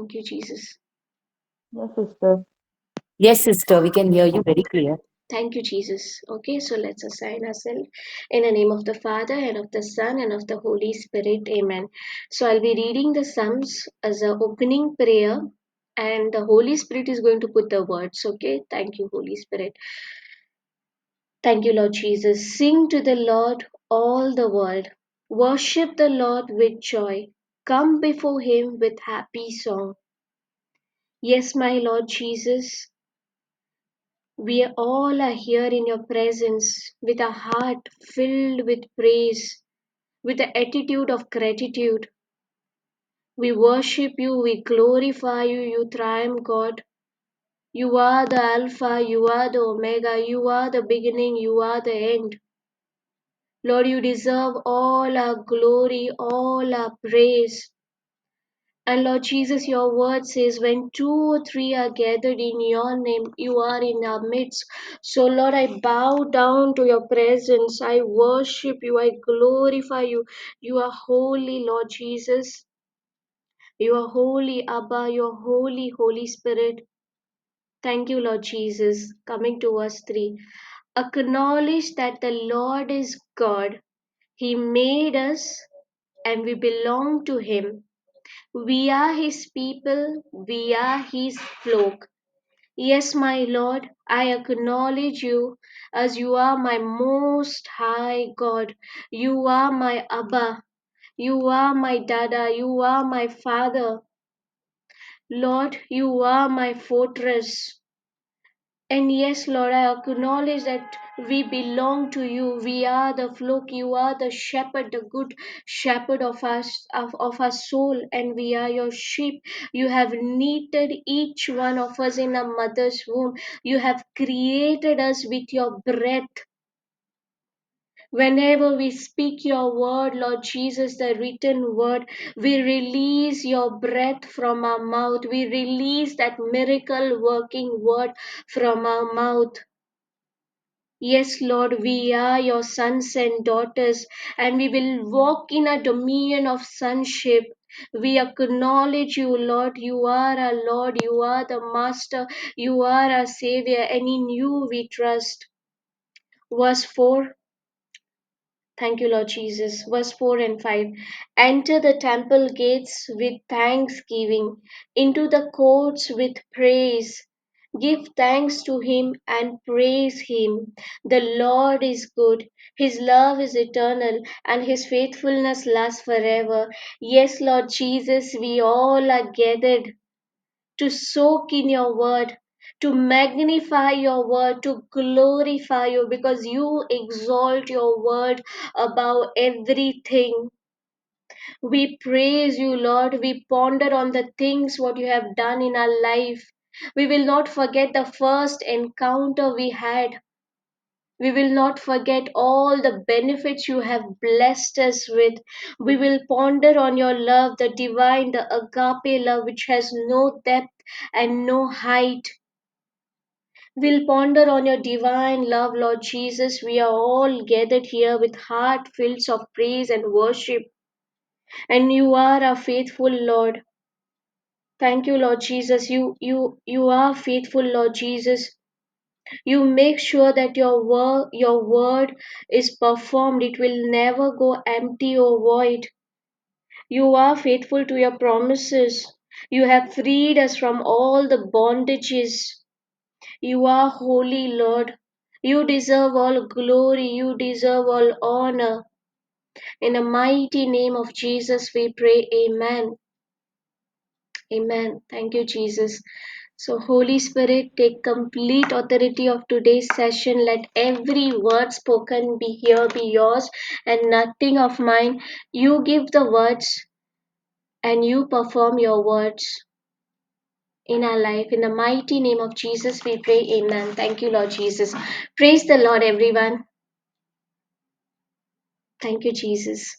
Thank you, Jesus. Yes, sister. Yes, sister, we can hear you very clear. Thank you, Jesus. Okay, so let's assign ourselves in the name of the Father and of the Son and of the Holy Spirit. Amen. So I'll be reading the Psalms as an opening prayer, and the Holy Spirit is going to put the words. Okay, thank you, Holy Spirit. Thank you, Lord Jesus. Sing to the Lord, all the world. Worship the Lord with joy. Come before Him with happy song. Yes, my Lord Jesus, we all are here in your presence with a heart filled with praise, with the attitude of gratitude. We worship you, we glorify you, you triumph God. You are the Alpha, you are the Omega, you are the beginning, you are the end. Lord, you deserve all our glory, all our praise. And Lord Jesus, your word says, when two or three are gathered in your name, you are in our midst. So, Lord, I bow down to your presence. I worship you. I glorify you. You are holy, Lord Jesus. You are holy, Abba. You are holy, Holy Spirit. Thank you, Lord Jesus. Coming to verse 3. Acknowledge that the Lord is God. He made us and we belong to Him. We are His people, we are His flock. Yes, my Lord, I acknowledge you as you are my most high God. You are my Abba. You are my Dada. You are my Father. Lord, you are my fortress. And yes, Lord, I acknowledge that we belong to you. We are the flock. You are the shepherd, the good shepherd of us, of our soul, and we are your sheep. You have knitted each one of us in a mother's womb. You have created us with your breath. Whenever we speak your word, Lord Jesus, the written word, we release your breath from our mouth. We release that miracle working word from our mouth. Yes, Lord, we are your sons and daughters, and we will walk in a dominion of sonship. We acknowledge you, Lord. You are our Lord. You are the Master. You are our Savior, and in you we trust. Verse 4. Thank you, Lord Jesus. Verse 4 and 5. Enter the temple gates with thanksgiving, into the courts with praise. Give thanks to him and praise him. The Lord is good. His love is eternal and his faithfulness lasts forever. Yes, Lord Jesus, we all are gathered to soak in your word, to magnify your word, to glorify you because you exalt your word above everything. We praise you, Lord. We ponder on the things what you have done in our life. We will not forget the first encounter we had. We will not forget all the benefits you have blessed us with. We will ponder on your love, the divine, the agape love, which has no depth and no height. We'll ponder on your divine love, Lord Jesus. We are all gathered here with heart filled of praise and worship. And you are a faithful Lord. Thank you, Lord Jesus. You are faithful, Lord Jesus. You make sure that your word is performed. It will never go empty or void. You are faithful to your promises. You have freed us from all the bondages. You are holy, Lord. You deserve all glory. You deserve all honor. In the mighty name of Jesus, we pray. Amen. Amen. Thank you, Jesus. So, Holy Spirit, take complete authority of today's session. Let every word spoken be here be yours and nothing of mine. You give the words and you perform your words in our life. In the mighty name of Jesus, we pray. Amen. Thank you, Lord Jesus. Praise the Lord, everyone. Thank you, Jesus.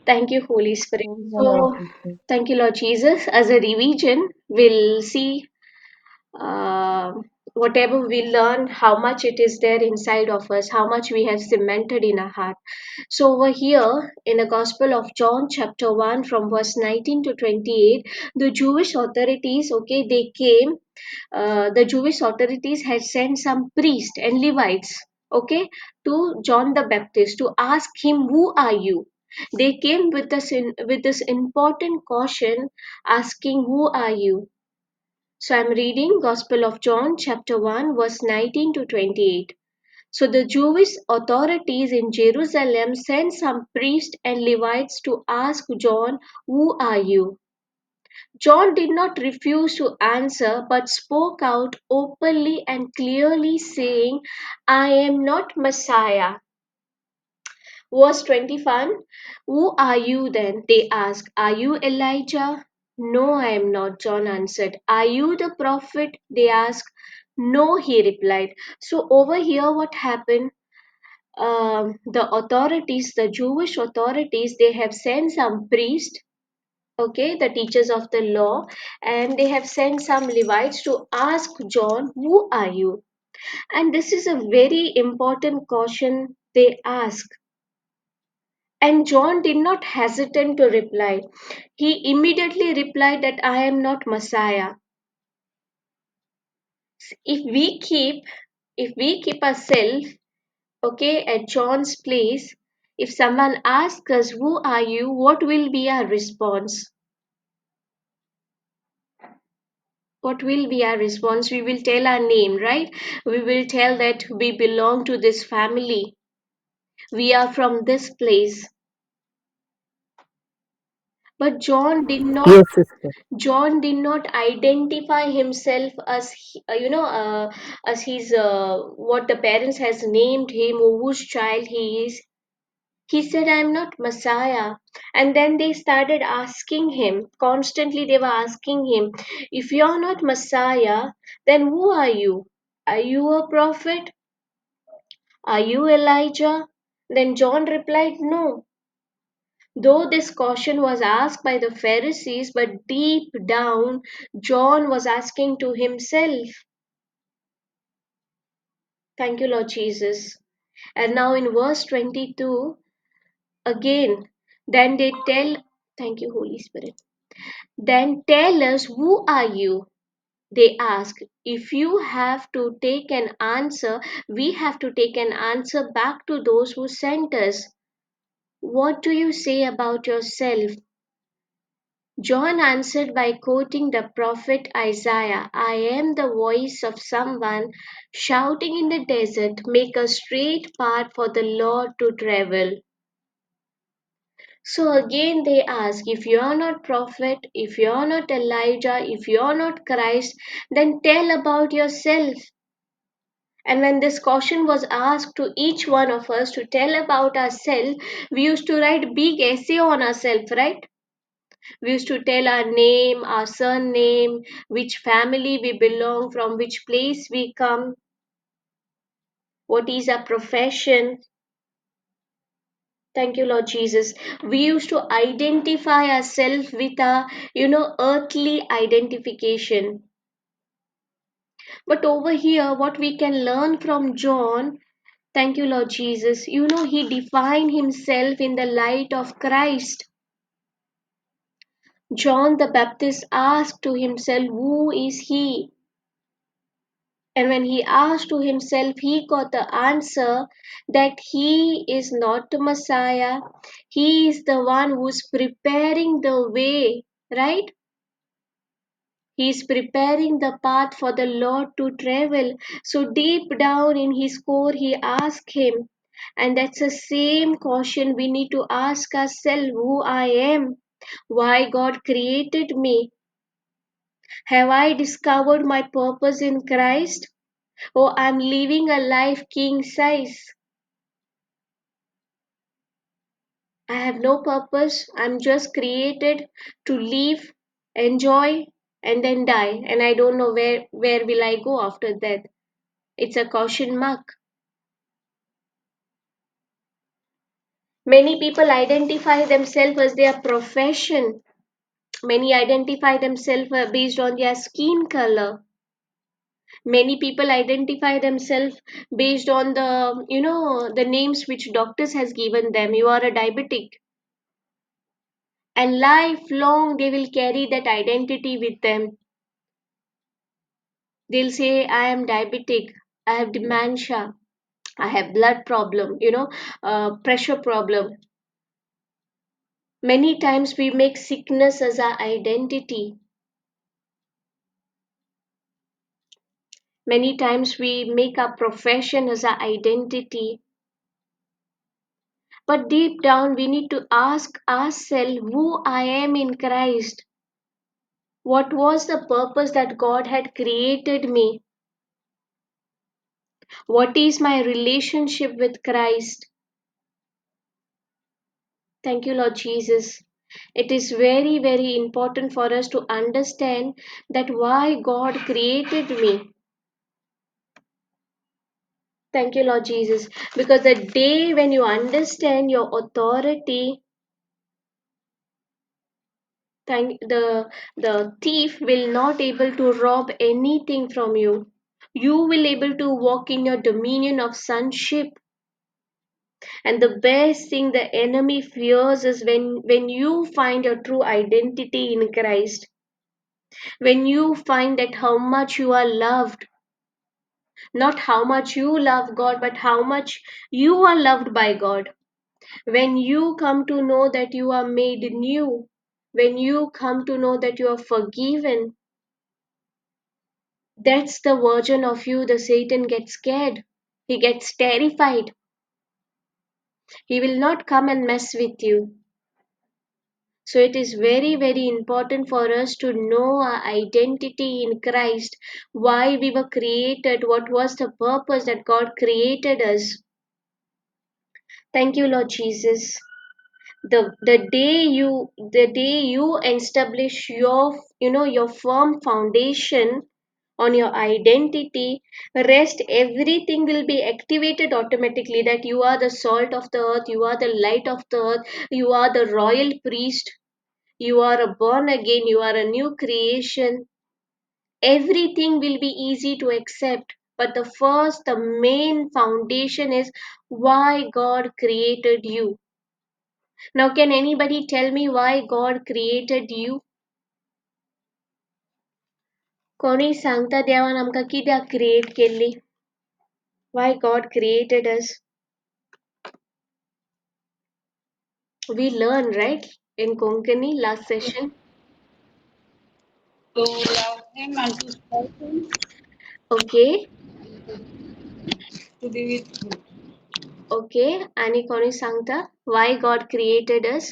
Thank you, Holy Spirit. Praise the Lord, So, sister. thank you, Lord Jesus. As a revision, we'll see. Um whatever we learn, how much it is there inside of us, how much we have cemented in our heart. So over here in the Gospel of John, chapter 1, from verse 19 to 28, the Jewish authorities, okay, they came. The Jewish authorities had sent some priests and Levites, okay, to John the Baptist to ask him, "Who are you?" They came with this important caution, asking, "Who are you?" So I'm reading Gospel of John, chapter 1, verse 19 to 28. So the Jewish authorities in Jerusalem sent some priests and Levites to ask John, "Who are you?" John did not refuse to answer but spoke out openly and clearly, saying, "I am not Messiah." Verse 21. "Who are you then?" they asked. "Are you Elijah?" "No, I am not," John answered. "Are you the prophet?" they asked. "No," he replied. So over here, what happened? The authorities, the Jewish authorities, they have sent some priests, okay, the teachers of the law, and they have sent some Levites to ask John, "Who are you?" And this is a very important caution they ask. And John did not hesitate to reply. He immediately replied that "I am not Messiah." If we keep if we keep ourselves, okay, at John's place, if someone asks us, "Who are you?" what will be our response? What will be our response? We will tell our name, right? We will tell that we belong to this family. We are from this place. But Yes, sister. John did not identify himself as as his what the parents has named him or whose child he is. He said, "I am not Messiah." And then they started asking him constantly. They were asking him, "If you are not Messiah, then who are you? Are you a prophet? Are you Elijah?" Then John replied, "No." Though this caution was asked by the Pharisees, but deep down, John was asking to himself. Thank you, Lord Jesus. And now in verse 22, again, then they tell, thank you, Holy Spirit. "Then tell us, who are you?" they ask. If you have to take an answer, we have to take an answer back to those who sent us. What do you say about yourself? John answered by quoting the prophet Isaiah, "I am the voice of someone shouting in the desert, 'Make a straight path for the Lord to travel.'" So again they ask, if you are not prophet, if you are not Elijah, if you are not Christ, then tell about yourself. And when this caution was asked to each one of us to tell about ourselves, we used to write big essay on ourselves, right? We used to tell our name, our surname, which family we belong, from which place we come, what is our profession. Thank you, Lord Jesus. We used to identify ourselves with our, earthly identification. But over here, what we can learn from John, thank you, Lord Jesus, he defined himself in the light of Christ. John the Baptist asked to himself, who is he? And when he asked to himself, he got the answer that he is not the Messiah. He is the one who's preparing the way, right? He is preparing the path for the Lord to travel. So deep down in his core, he asked him. And that's the same question we need to ask ourselves, who I am, why God created me. Have I discovered my purpose in Christ? Oh, I'm living a life king size. I have no purpose. I'm just created to live, enjoy, and then die. And I don't know where will I go after that. It's a caution mark. Many people identify themselves as their profession. Many identify themselves based on their skin color. Many people identify themselves based on the names which doctors has given them. You are a diabetic, and lifelong they will carry that identity with them. They'll say, I am diabetic, I have dementia, I have blood problem, pressure problem. Many times we make sickness as our identity. Many times we make our profession as our identity. But deep down, we need to ask ourselves who I am in Christ. What was the purpose that God had created me? What is my relationship with Christ? Thank you, Lord Jesus. It is very, very important for us to understand that why God created me. Thank you, Lord Jesus. Because the day when you understand your authority, the thief will not able to rob anything from you. You will able to walk in your dominion of sonship. And the best thing the enemy fears is when you find your true identity in Christ. When you find that how much you are loved, not how much you love God, but how much you are loved by God. When you come to know that you are made new, when you come to know that you are forgiven, that's the version of you the Satan gets scared. He gets terrified. He will not come and mess with you. So it is very, very important for us to know our identity in Christ, why we were created, what was the purpose that God created us. Thank you, Lord Jesus. The day you establish your firm foundation on your identity, rest everything will be activated automatically, that you are the salt of the earth, you are the light of the earth, you are the royal priest, you are a born again, you are a new creation. Everything will be easy to accept, but the main foundation is why God created you. Now, can anybody tell me why God created you? कोणी सांगता देवान आमकां कित्याक create केल्ली? Why God created us? We learn, right? In Konkani last session. to love him and to serve him, Okay, to be with him. okay. आणि कोणी सांगता? Why God created us?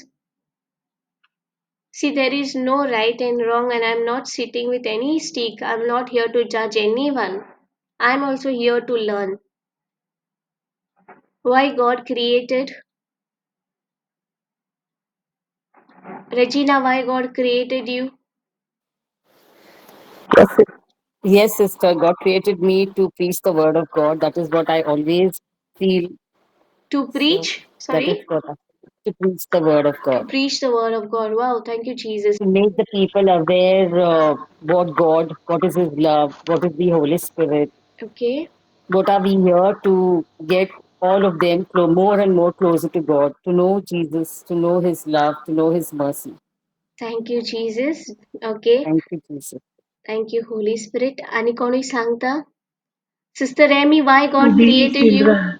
See, there is no right and wrong, and I'm not sitting with any stick. I'm not here to judge anyone. I'm also here to learn. Why God created? Regina, why God created you? Yes, yes, sister. God created me to preach the word of God. That is what I always feel. To So preach? that is Sorry? what to preach the word of To God. preach the word of God. Wow, thank you, Jesus. To make the people aware what God, what is His love, what is the Holy Spirit, Okay, what are we here to get all of them more and more closer to God, to know Jesus, to know His love, to know His mercy. thank you, Jesus. Okay, Thank you, Jesus. thank you, Holy Spirit. आणि कोणी सांगता? Sister Remy, why To God be his created you? children,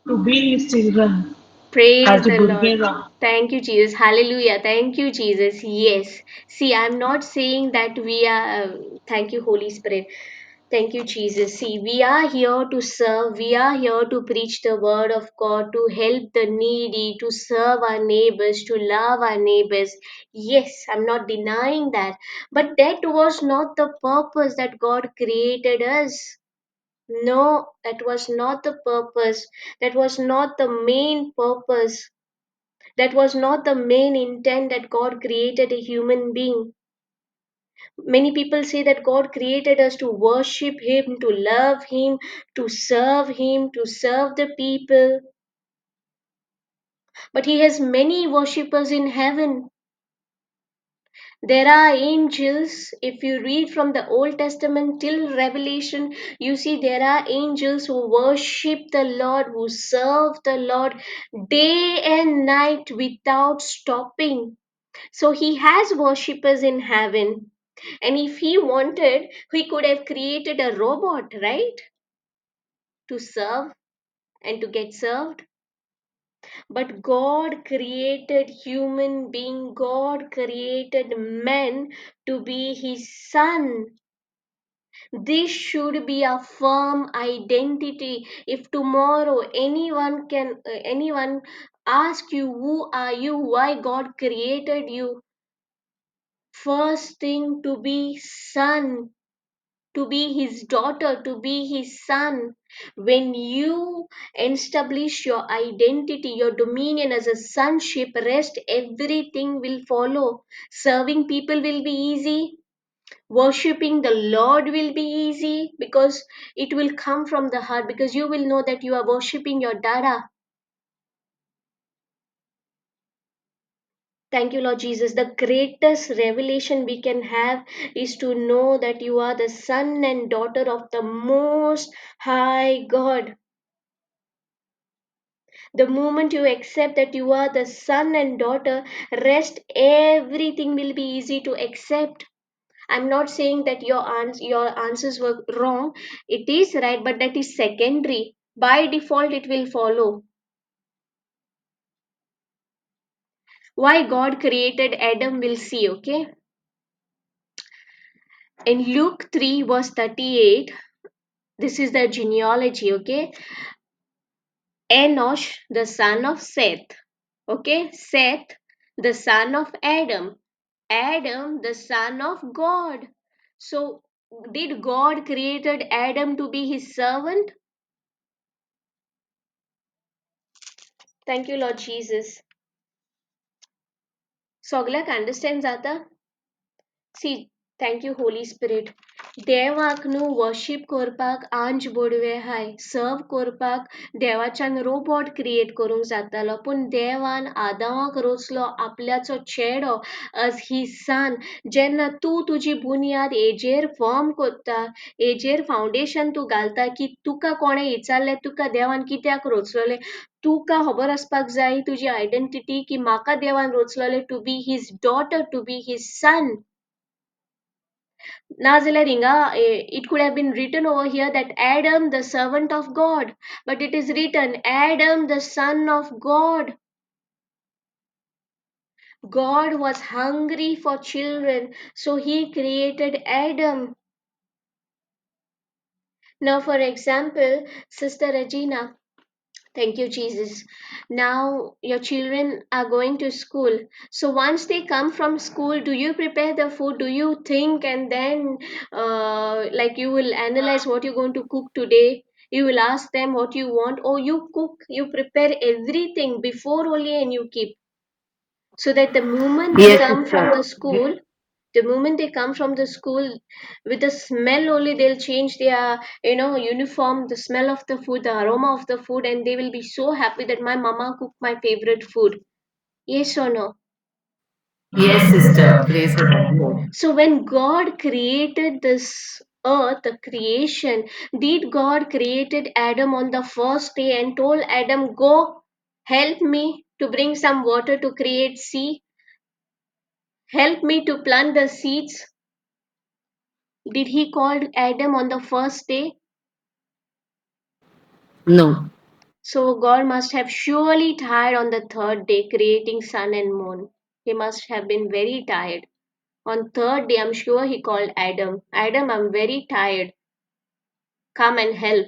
to be his children, Praise as a the Lord. Gurgera. Thank you, Jesus. Hallelujah. Thank you, Jesus. Yes. See, I'm not saying that we are. Thank you, Holy Spirit. Thank you, Jesus. See, we are here to serve. We are here to preach the word of God, to help the needy, to serve our neighbors, to love our neighbors. Yes, I'm not denying that. But that was not the purpose that God created us. No, that was not the purpose. That was not the main purpose. That was not the main intent that God created a human being. Many people say that God created us to worship Him, to love Him, to serve the people. But He has many worshippers in heaven. There are angels. If you read from the Old Testament till Revelation, you see there are angels who worship the Lord, who serve the Lord day and night without stopping. So he has worshippers in heaven. And if he wanted, he could have created a robot, right? To serve and to get served. But God created human being, God created man to be his son. This should be a firm identity. If tomorrow anyone ask you who are you, why God created you, first thing, to be son, to be his daughter, to be his son. When you establish your identity, your dominion as a sonship, rest everything will follow. Serving people will be easy. Worshipping the Lord will be easy because it will come from the heart, because you will know that you are worshipping your Dada. Thank you, Lord Jesus. The greatest revelation we can have is to know that you are the son and daughter of the Most High God. The moment you accept that you are the son and daughter, rest everything will be easy to accept. I'm not saying that your answers were wrong. It is right, but that is secondary. By default, it will follow. Why God created Adam, we'll see, okay? In Luke 3, verse 38, this is the genealogy, okay? Enosh, the son of Seth, okay? Seth, the son of Adam. Adam, the son of God. So, did God created Adam to be his servant? Thank you, Lord Jesus. Soglak understands आता? See, thank you, Holy Spirit. देवाक न्हू worship करपाक आंज बोडवे हाय सर्व करपाक देवाच्यान robot create करूंक जातालो पूण देवान आदामाक रोचलो आपल्याचो चेडो as his son. जेन्ना तूं तुजी बुनियाद हेजेर फॉर्म करता, हेजेर फावंडेशन तूं घालता की तुका कोणें विचारलें तुका देवान कित्याक रोचलोलें, तुका खबर आसपाक जाय तुजी आयडेंटिटी की म्हाका देवान रोचलोलें to be his daughter, to be his son. Nazalet Inga, it could have been written over here that Adam, the servant of God, but it is written Adam, the son of God. God was hungry for children, so he created Adam. Now, for example, Sister Regina, thank you, Jesus. Now your children are going to school. So once they come from school, do you prepare the food? Do you think and then, like, you will analyze what you're going to cook today? You will ask them what you want, or you cook, you prepare everything before only and you keep. So that the moment they Yes, come from the sister. school, the moment they come from the school, with the smell only they'll change their uniform, the smell of the food, the aroma of the food, and they will be so happy that my mama cooked my favorite food. Yes or no? Yes, sister. Praise the Lord. So when God created this earth, the creation, did God created Adam on the first day and told Adam, go help me to bring some water to create sea, help me to plant the seeds? Did he call Adam on the first day? No. So God must have surely tired on the third day creating sun and moon. He must have been very tired. On third day, I'm sure he called Adam. Adam, I'm very tired. Come and help.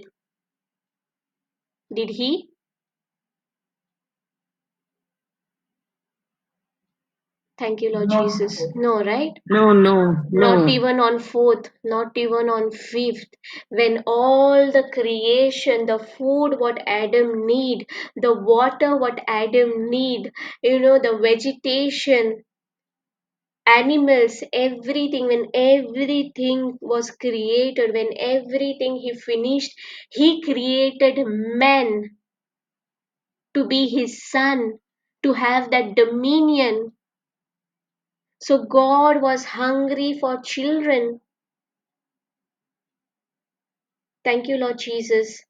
Did he? Thank you, Lord Jesus. No, right? No, no, Not no. even on fourth, not even on fifth. When all the creation, the food what Adam need, the water what Adam need, the vegetation, animals, everything, when everything was created, when everything he finished, he created man to be his son, to have that dominion. So God was hungry for children. Thank you, Lord Jesus.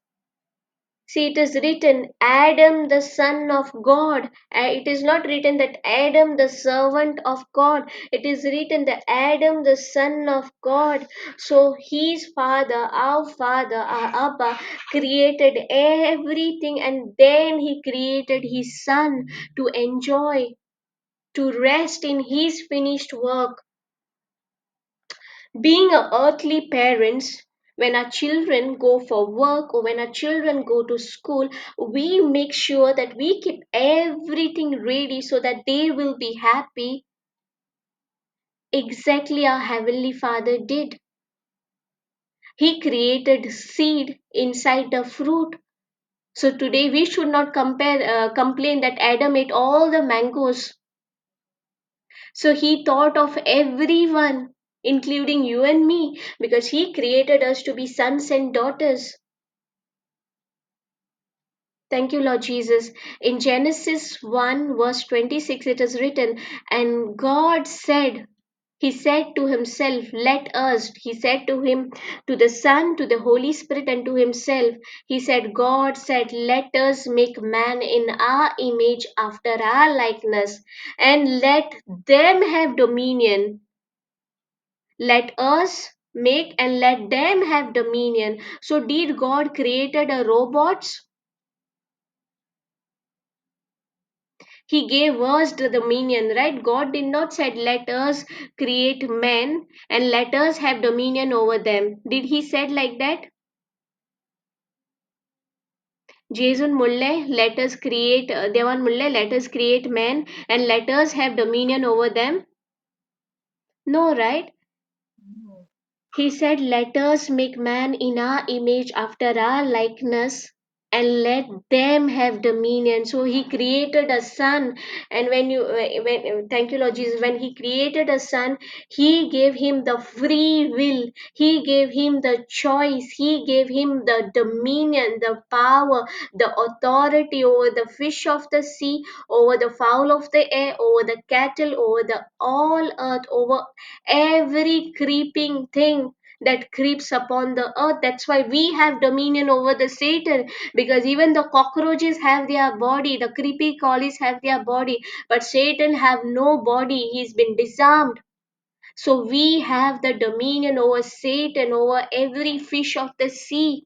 See, it is written, Adam, the son of God. It is not written that Adam, the servant of God. It is written that Adam, the son of God. So his father, our Abba, created everything, and then he created his son to enjoy, to rest in his finished work. Being a earthly parents, when our children go for work or when our children go to school, we make sure that we keep everything ready so that they will be happy. Exactly our heavenly father did. He created seed inside the fruit. So today we should not complain that Adam ate all the mangoes. So he thought of everyone, including you and me, because he created us to be sons and daughters. Thank you, Lord Jesus. In Genesis 1, verse 26, it is written, And God said, He said to Himself, Let us. He said to Him, to the Son, to the Holy Spirit, and to Himself. He said, God said, Let us make man in our image after our likeness, and let them have dominion. Let us make and let them have dominion. So, did God created a robots? He gave us the dominion, right? God did not said let us create men and let us have dominion over them. Did he said like that? Jason Mulle, let us create Devan Mulle, let us create men and let us have dominion over them. No, right? He said, Let us make man in our image after our likeness and let them have dominion. So he created a son. And thank you, Lord Jesus, when he created a son, he gave him the free will, he gave him the choice, he gave him the dominion, the power, the authority over the fish of the sea, over the fowl of the air, over the cattle, over the all earth, over every creeping thing that creeps upon the earth. That's why we have dominion over the Satan, because even the cockroaches have their body, the creepy crawlies have their body, but Satan have no body. He's been disarmed. So we have the dominion over Satan, over every fish of the sea.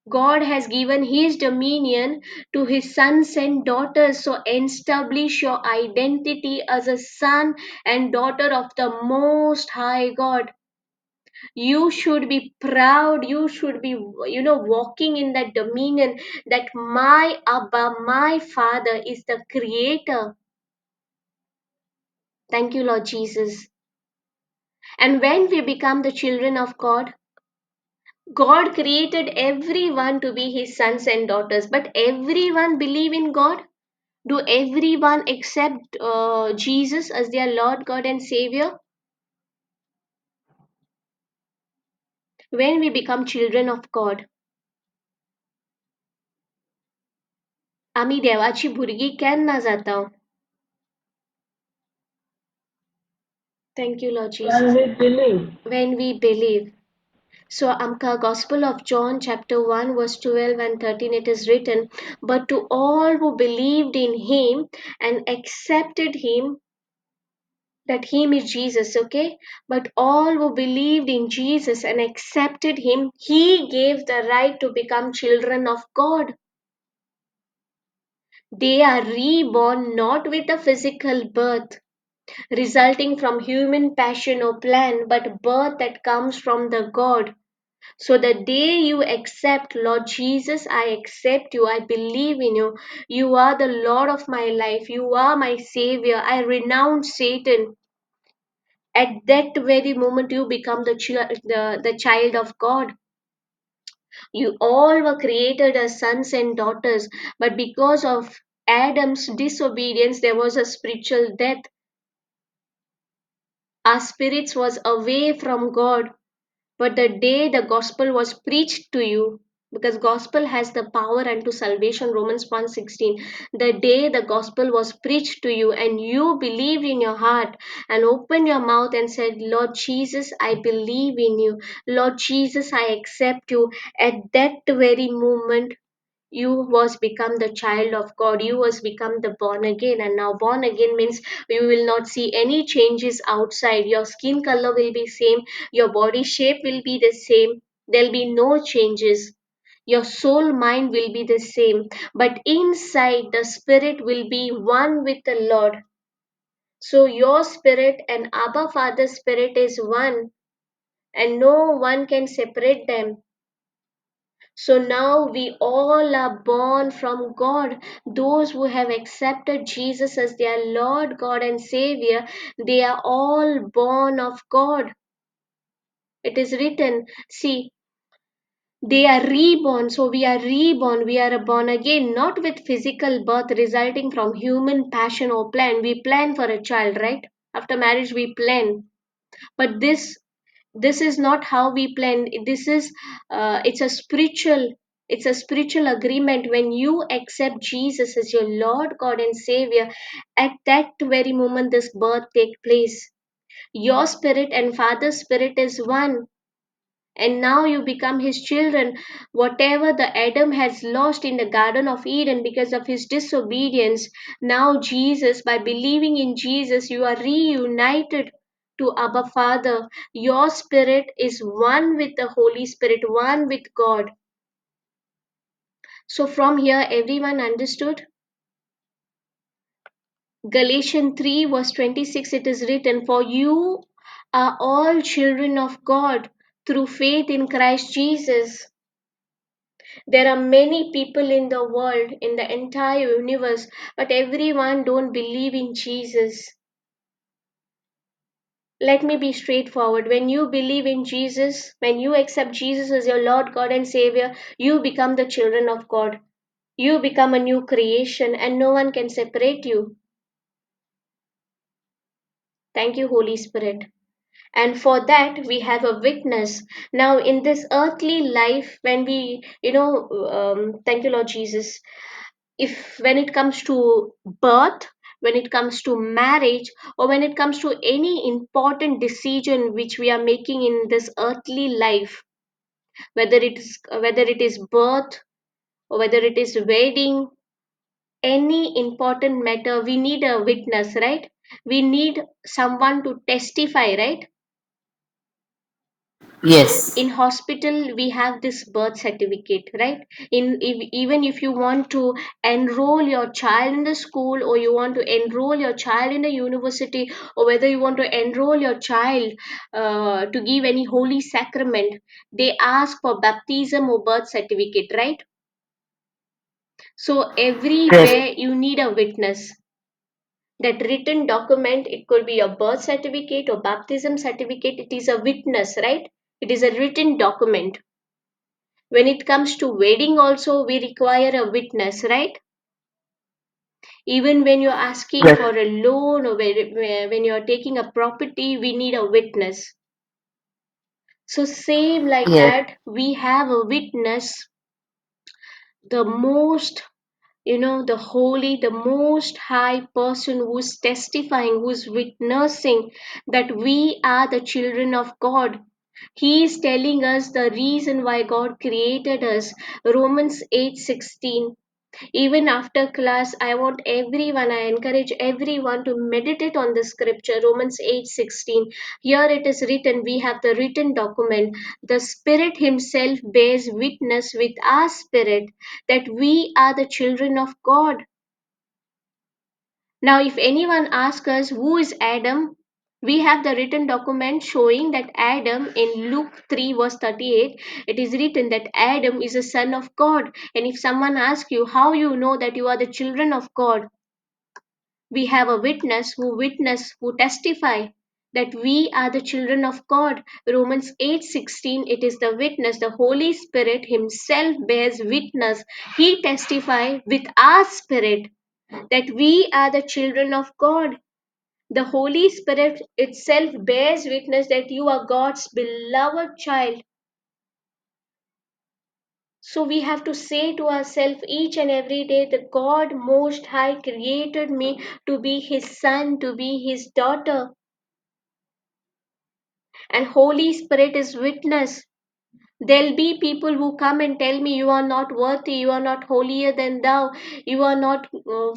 God has given his dominion to his sons and daughters. So establish your identity as a son and daughter of the Most High God. You should be proud. You should be, walking in that dominion that my Abba, my Father is the creator. Thank you, Lord Jesus. And when we become the children of God, God created everyone to be his sons and daughters, but everyone believe in God. Do everyone accept Jesus as their Lord, God, and Savior? When we become children of God, आम्ही देवाची भुरगी केन्ना जाता? Thank you, Lord When Jesus. we believe, When we believe. So, Amka, Gospel of John, chapter 1, verse 12 and 13, it is written, But to all who believed in him and accepted him, that him is Jesus, okay? But all who believed in Jesus and accepted him, he gave the right to become children of God. They are reborn not with a physical birth, resulting from human passion or plan, but birth that comes from the God. So the day you accept, Lord Jesus, I accept you, I believe in you, you are the Lord of my life, you are my Savior, I renounce Satan. At that very moment, you become the child of God. You all were created as sons and daughters, but because of Adam's disobedience, there was a spiritual death. Our spirits was away from God. But the day the gospel was preached to you, because gospel has the power unto salvation. Romans 1:16. The day the gospel was preached to you and you believed in your heart and opened your mouth and said, Lord Jesus, I believe in you. Lord Jesus, I accept you. At that very moment, you was become the child of God. You was become the born again. And now born again means you will not see any changes outside. Your skin color will be same, your body shape will be the same, there'll be no changes. Your soul mind will be the same, but inside the spirit will be one with the Lord. So your spirit and Abba Father's spirit is one, and no one can separate them. So now we all are born from God. Those who have accepted Jesus as their Lord, God, and Savior, they are all born of God. It is written, see, they are reborn. So we are reborn. We are born again, not with physical birth resulting from human passion or plan. We plan for a child, right? After marriage, we plan. But this is not how we plan. This is it's a spiritual, it's a spiritual agreement. When you accept Jesus as your Lord, God, and Savior, at that very moment this birth take place. Your spirit and Father's spirit is one, and now you become his children. Whatever the Adam has lost in the Garden of Eden because of his disobedience, now Jesus, by believing in Jesus, you are reunited to Abba Father. Your spirit is one with the Holy Spirit, one with God. So from here everyone understood. Galatians 3 verse 26, it is written, for you are all children of God through faith in Christ Jesus. There are many people in the world, in the entire universe, but everyone don't believe in Jesus. Let me be straightforward. When you believe in Jesus, when you accept Jesus as your Lord, God, and Savior, you become the children of God. You become a new creation, and no one can separate you. Thank you, Holy Spirit. And for that, we have a witness. Now, in this earthly life, when we, thank you, Lord Jesus. If when it comes to birth, when it comes to marriage, or when it comes to any important decision which we are making in this earthly life, whether it is birth or whether it is wedding, any important matter, we need a witness, right? We need someone to testify, right? Yes. In hospital we have this birth certificate, right? Even if you want to enroll your child in the school, or you want to enroll your child in the university, or whether you want to enroll your child to give any holy sacrament, they ask for baptism or birth certificate, right? So Yes. everywhere you need a witness. That written document, it could be a birth certificate or baptism certificate, it is a witness, right? It is a written document. When it comes to wedding also, we require a witness, right? Even when you're asking Yes. for a loan, or when you're taking a property, we need a witness. So same like Yes. that, we have a witness, the most, the holy, the most high person who's testifying, who's witnessing that we are the children of God. He is telling us the reason why God created us. Romans 8:16. Even after class, I encourage everyone to meditate on the scripture, Romans 8:16. Here it is written, we have the written document. The Spirit Himself bears witness with our spirit that we are the children of God. Now, if anyone asks us who is Adam, we have the written document showing that Adam, in Luke 3 verse 38, it is written that Adam is a son of God. And if someone asks you how you know that you are the children of God, we have a witness who testify that we are the children of God. Romans 8:16, it is the witness, the Holy Spirit Himself bears witness. He testifies with our spirit that we are the children of God. The Holy Spirit itself bears witness that you are God's beloved child. So we have to say to ourselves each and every day that God Most High created me to be His son, to be His daughter. And Holy Spirit is witness. There'll be people who come and tell me you are not worthy, you are not holier than thou, you are not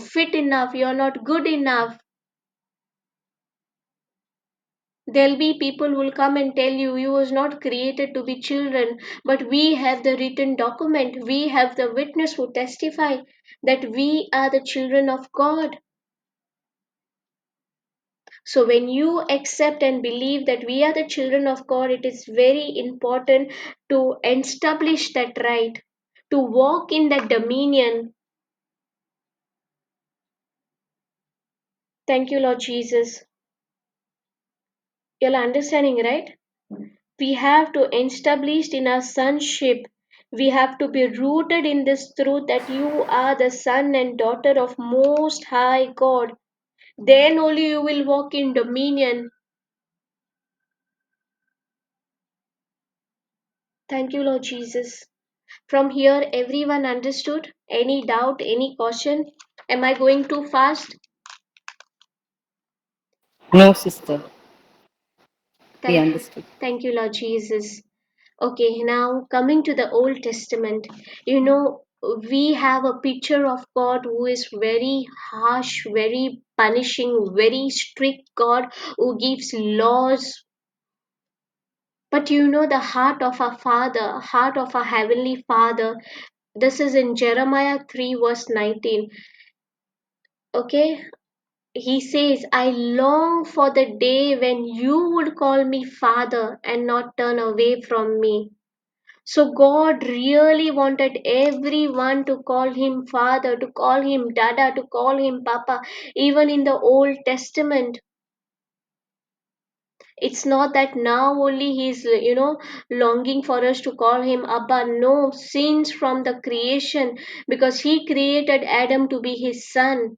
fit enough, you are not good enough. There'll be people who will come and tell you you was not created to be children, but we have the written document, we have the witness who testify that we are the children of God. So when you accept and believe that we are the children of God, it is very important to establish that right, to walk in that dominion. Thank you, Lord Jesus. You're understanding, right? We have to establish in our sonship. We have to be rooted in this truth that you are the son and daughter of Most High God. Then only you will walk in dominion. Thank you, Lord Jesus. From here, everyone understood? Any doubt, any caution? Am I going too fast? No, sister. We Thank you. understood. Thank you, Lord Jesus. Okay, now coming to the Old Testament, you know, we have a picture of God who is very harsh, very punishing, very strict God who gives laws. But you know, the heart of our Father, heart of our Heavenly Father, this is in Jeremiah 3, verse 19. Okay, he says, I long for the day when you would call me Father and not turn away from me. So God really wanted everyone to call him Father, to call him Dada, to call him Papa. Even in the Old Testament, it's not that now only he's, longing for us to call him Abba. No, since from the creation, because he created Adam to be his son.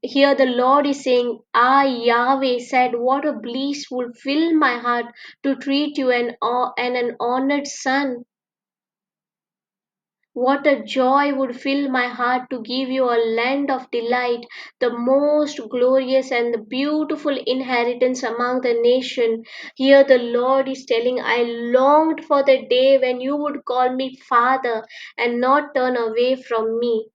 Here the Lord is saying, I, Yahweh, said, what a bliss will fill my heart to treat you an honored son. What a joy would fill my heart to give you a land of delight, the most glorious and the beautiful inheritance among the nation. Here the Lord is telling, I longed for the day when you would call me Father and not turn away from me.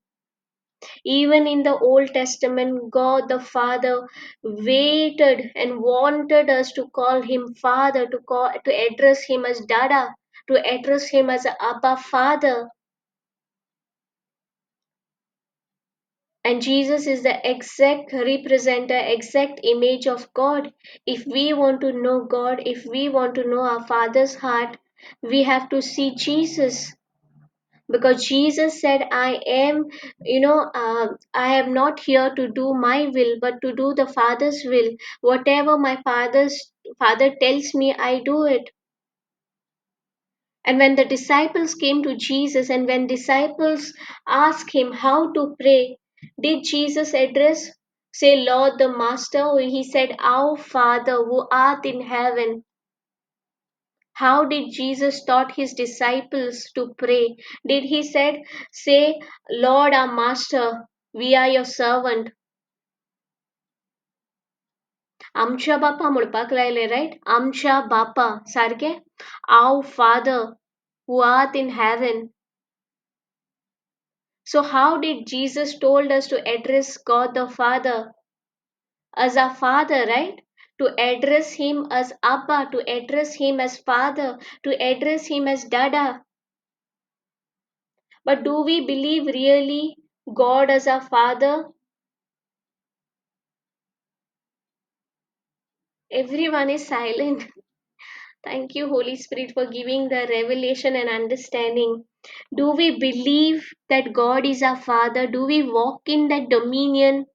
Even in the Old Testament, God the Father waited and wanted us to call him Father, to address him as Dada, to address him as Abba Father. And Jesus is the exact representative, exact image of God. If we want to know God, if we want to know our Father's heart, we have to see Jesus. Because Jesus said, I am, I am not here to do my will, but to do the Father's will. Whatever my Father tells me, I do it. And when the disciples came to Jesus, and when disciples asked him how to pray, did Jesus address, say, Lord the Master? Or he said, Our Father who art in heaven. How did Jesus taught his disciples to pray? Did he say, Lord our Master, we are your servant. आमच्या बापा म्हणपाक लायले, right? आमच्या बापा सारखे. Our Father who art in heaven. So how did Jesus told us to address God the Father as our Father, right? To address him as Abba, to address him as Father, to address him as Dada. But do we believe really God as our Father? Everyone is silent. Thank you, Holy Spirit, for giving the revelation and understanding. Do we believe that God is our Father? Do we walk in that dominion?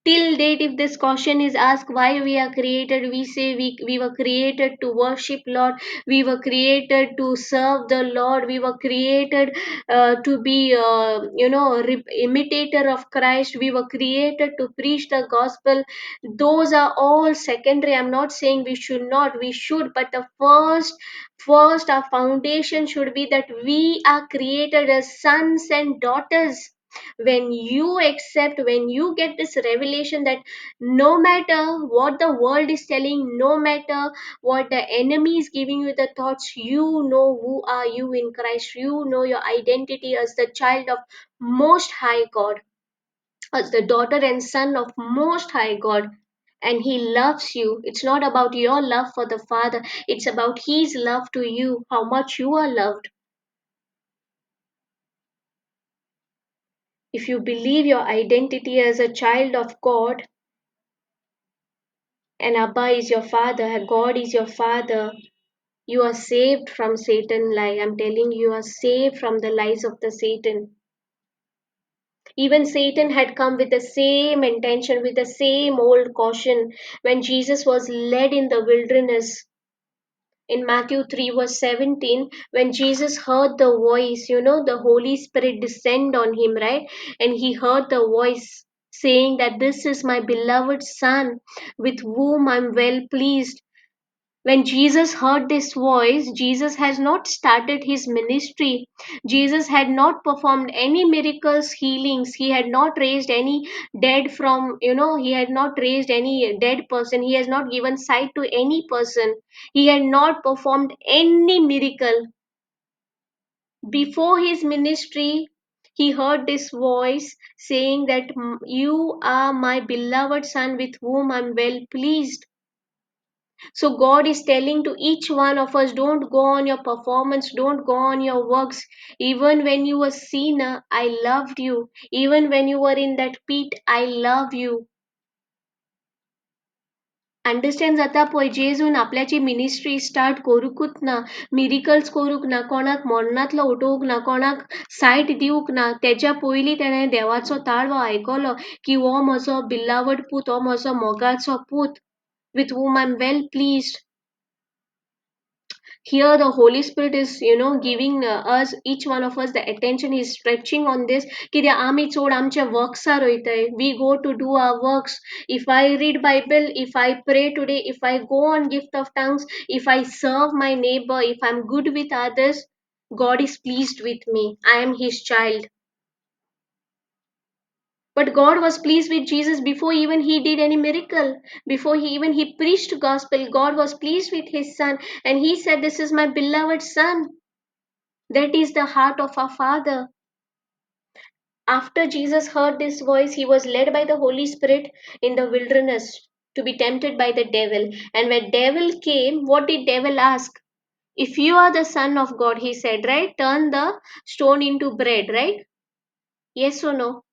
Till date, if this question is asked why we are created, we say we were created to worship Lord, we were created to serve the Lord, we were created to be imitator of Christ, we were created to preach the gospel. Those are all secondary. I'm not saying we should not, we should, but the first our foundation should be that we are created as sons and daughters. When you accept, when you get this revelation that no matter what the world is telling, no matter what the enemy is giving you the thoughts, you know who are you in Christ, you know your identity as the child of most high God, as the daughter and son of most high God, and he loves you. It's not about your love for the Father, it's about his love to you, how much you are loved. If you believe your identity as a child of God, and Abba is your father, God is your father, you are saved from Satan lie. I'm telling you, you are saved from the lies of the Satan. Even Satan had come with the same intention, with the same old caution when Jesus was led in the wilderness. In Matthew 3 verse 17, when Jesus heard the voice, the Holy Spirit descend on him, right? And he heard the voice saying that this is my beloved son with whom I'm well pleased. When Jesus heard this voice, Jesus has not started his ministry. Jesus had not performed any miracles, healings. He had not raised any dead from, he had not raised any dead person. He has not given sight to any person. He had not performed any miracle. Before his ministry, he heard this voice saying that you are my beloved son with whom I'm well pleased. So God is telling to each one of us, don't go on your performance, don't go on your works. Even when you were sinner, I loved you. Even when you were in that pit, I love you. Understand जाता पळय जेजून आपल्याची ministry start करूकूच ना, miracles करूंक ना, कोणाक मरणांतलो उठोवंक ना, कोणाक सायट दिवंक ना, तेच्या पयलीं तेणें देवाचो ताळो आयकलो की हो म्हजो बिलावड पूत, हो म्हजो मोगाचो पूत, with whom I'm well pleased. Here the Holy Spirit is giving us, each one of us, the attention. He's stretching on this कित्याक आमी चड आमच्या वर्क्सार वयताय. We go to do our works. If I read Bible, if I pray today, if I go on gift of tongues, if I serve my neighbor, if I'm good with others, God is pleased with me. I am his child. But God was pleased with Jesus before even he did any miracle. Before he preached gospel, God was pleased with his son, and he said, this is my beloved son. That is the heart of our Father. After Jesus heard this voice, he was led by the Holy Spirit in the wilderness to be tempted by the devil. And when devil came, what did devil ask? If you are the son of God, he said, right? Turn the stone into bread, right? Yes or no?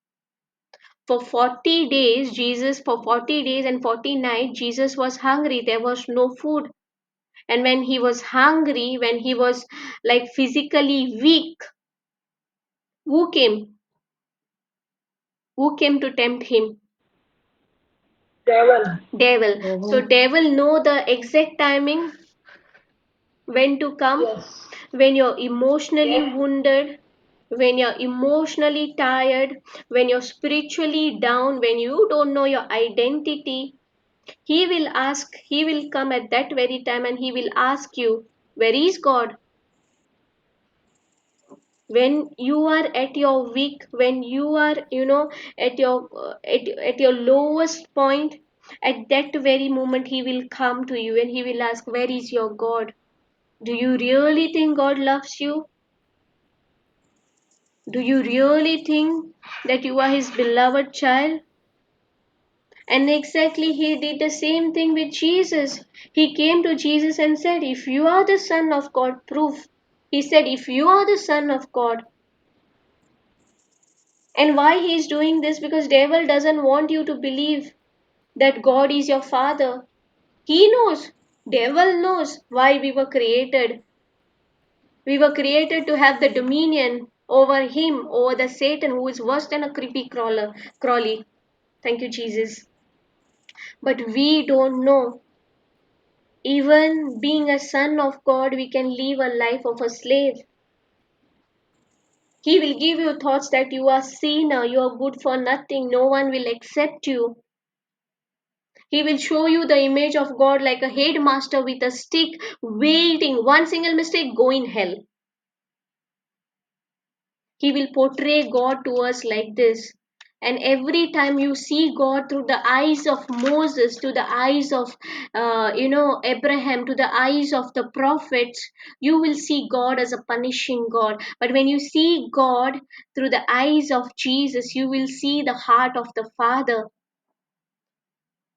For 40 days, for 40 days and 40 nights, Jesus was hungry. There was no food. And when he was hungry, when he was like physically weak, who came? Who came to tempt him? Devil. Devil. So Devil. devil know the exact timing when to come. Yes. When you're emotionally Yes. wounded, when you're emotionally tired, when you're spiritually down, when you don't know your identity, he will come at that very time and he will ask you, where is God? When you are at your weak, when you are at your at your lowest point, at that very moment he will come to you and he will ask, where is your God? Do you really think God loves you? Do you really think that you are his beloved child? And exactly he did the same thing with Jesus. He came to Jesus and said, if you are the son of God, prove. He said, if you are the son of God. And why he is doing this? Because devil doesn't want you to believe that God is your father. He knows. Devil knows why we were created. We were created to have the dominion over him, over the Satan who is worse than a creepy crawler, crawly. Thank you, Jesus. But we don't know. Even being a son of God, we can live a life of a slave. He will give you thoughts that you are sinner, you are good for nothing, no one will accept you. He will show you the image of God like a headmaster with a stick, waiting. One single mistake, go in hell. He will portray God to us like this. And every time you see God through the eyes of Moses, to the eyes of, Abraham, to the eyes of the prophets, you will see God as a punishing God. But when you see God through the eyes of Jesus, you will see the heart of the Father,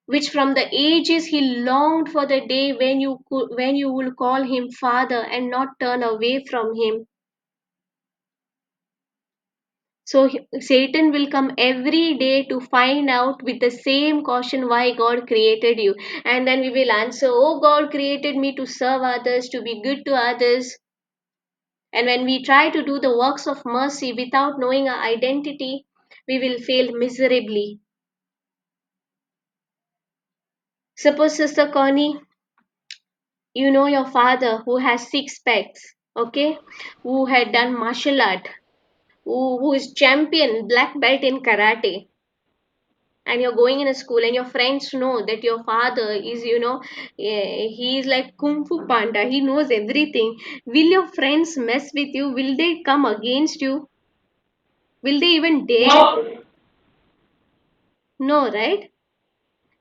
which from the ages he longed for the day when you will call him Father and not turn away from him. So Satan will come every day to find out with the same caution why God created you. And then we will answer, oh, God created me to serve others, to be good to others. And when we try to do the works of mercy without knowing our identity, we will fail miserably. Suppose, Sister Connie, you know your father who has six packs, okay, who had done martial art, who is champion black belt in karate, and you're going in a school and your friends know that your father is, he is like kung fu panda, he knows everything. Will your friends mess with you? Will they come against you? Will they even dare? No. No, right?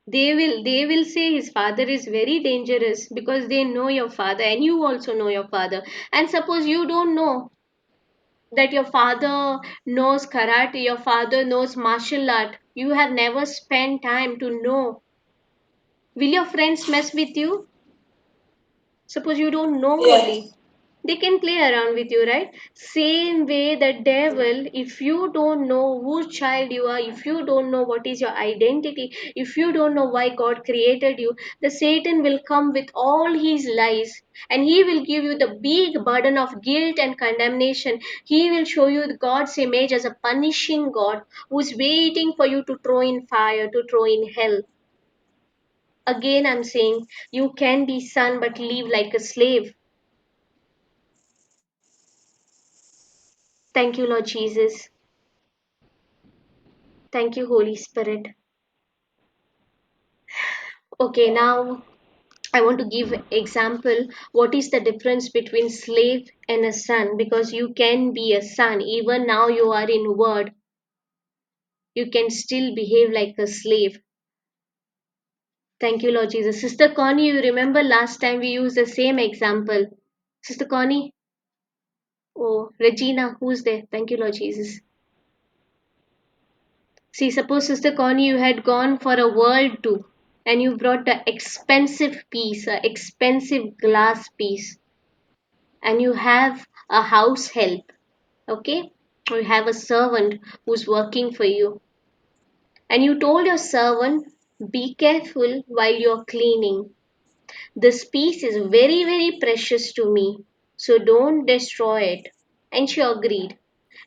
They will say his father is very dangerous because they know your father and you also know your father. And suppose you don't know that your father knows karate, your father knows martial art, you have never spent time to know. Will your friends mess with you? Suppose you don't know only. Yes. They can play around with you, right? Same way, the devil, if you don't know whose child you are, if you don't know what is your identity, if you don't know why God created you, the Satan will come with all his lies and he will give you the big burden of guilt and condemnation. He will show you God's image as a punishing God who's waiting for you to throw in fire, to throw in hell. Again, I'm saying you can be son but live like a slave. Thank you, Lord Jesus. Thank you, Holy Spirit. Okay, now I want to give example what is the difference between slave and a son, because you can be a son even now you are in word, you can still behave like a slave. Thank you, Lord Jesus. Sister Connie, you remember last time we used the same example. Sister Connie? Oh, Regina, who's there? Thank you, Lord Jesus. See, suppose Sister Connie, you had gone for a world tour and you brought the expensive piece, a expensive glass piece, and you have a house help, okay? Or you have a servant who's working for you. And you told your servant, be careful while you're cleaning. This piece is very, very precious to me, so don't destroy it. And she agreed.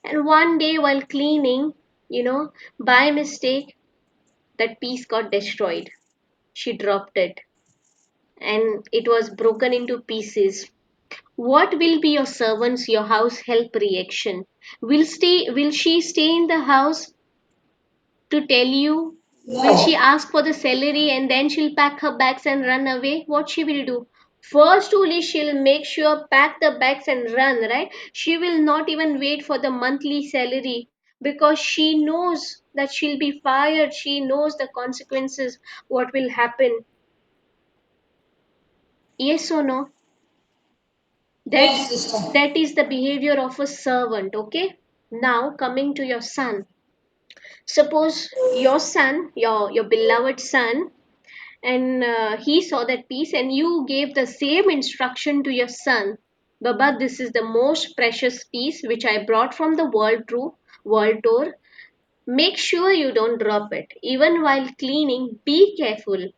And one day while cleaning, by mistake, that piece got destroyed. She dropped it and it was broken into pieces. What will be your servant's, your house help reaction? Will she stay in the house to tell you? Will she No. ask for the salary and then she'll pack her bags and run away? What she will do? First only she'll make sure pack the bags and run, right? She will not even wait for the monthly salary because she knows that she'll be fired. She knows the consequences, what will happen. Yes or no? that Yes, sister. that is the behavior of a servant. Okay, now coming to your son. Suppose your son, your beloved son, and he saw that piece and you gave the same instruction to your son. Baba, this is the most precious piece which I brought from the world tour. Make sure you don't drop it. Even while cleaning, be careful.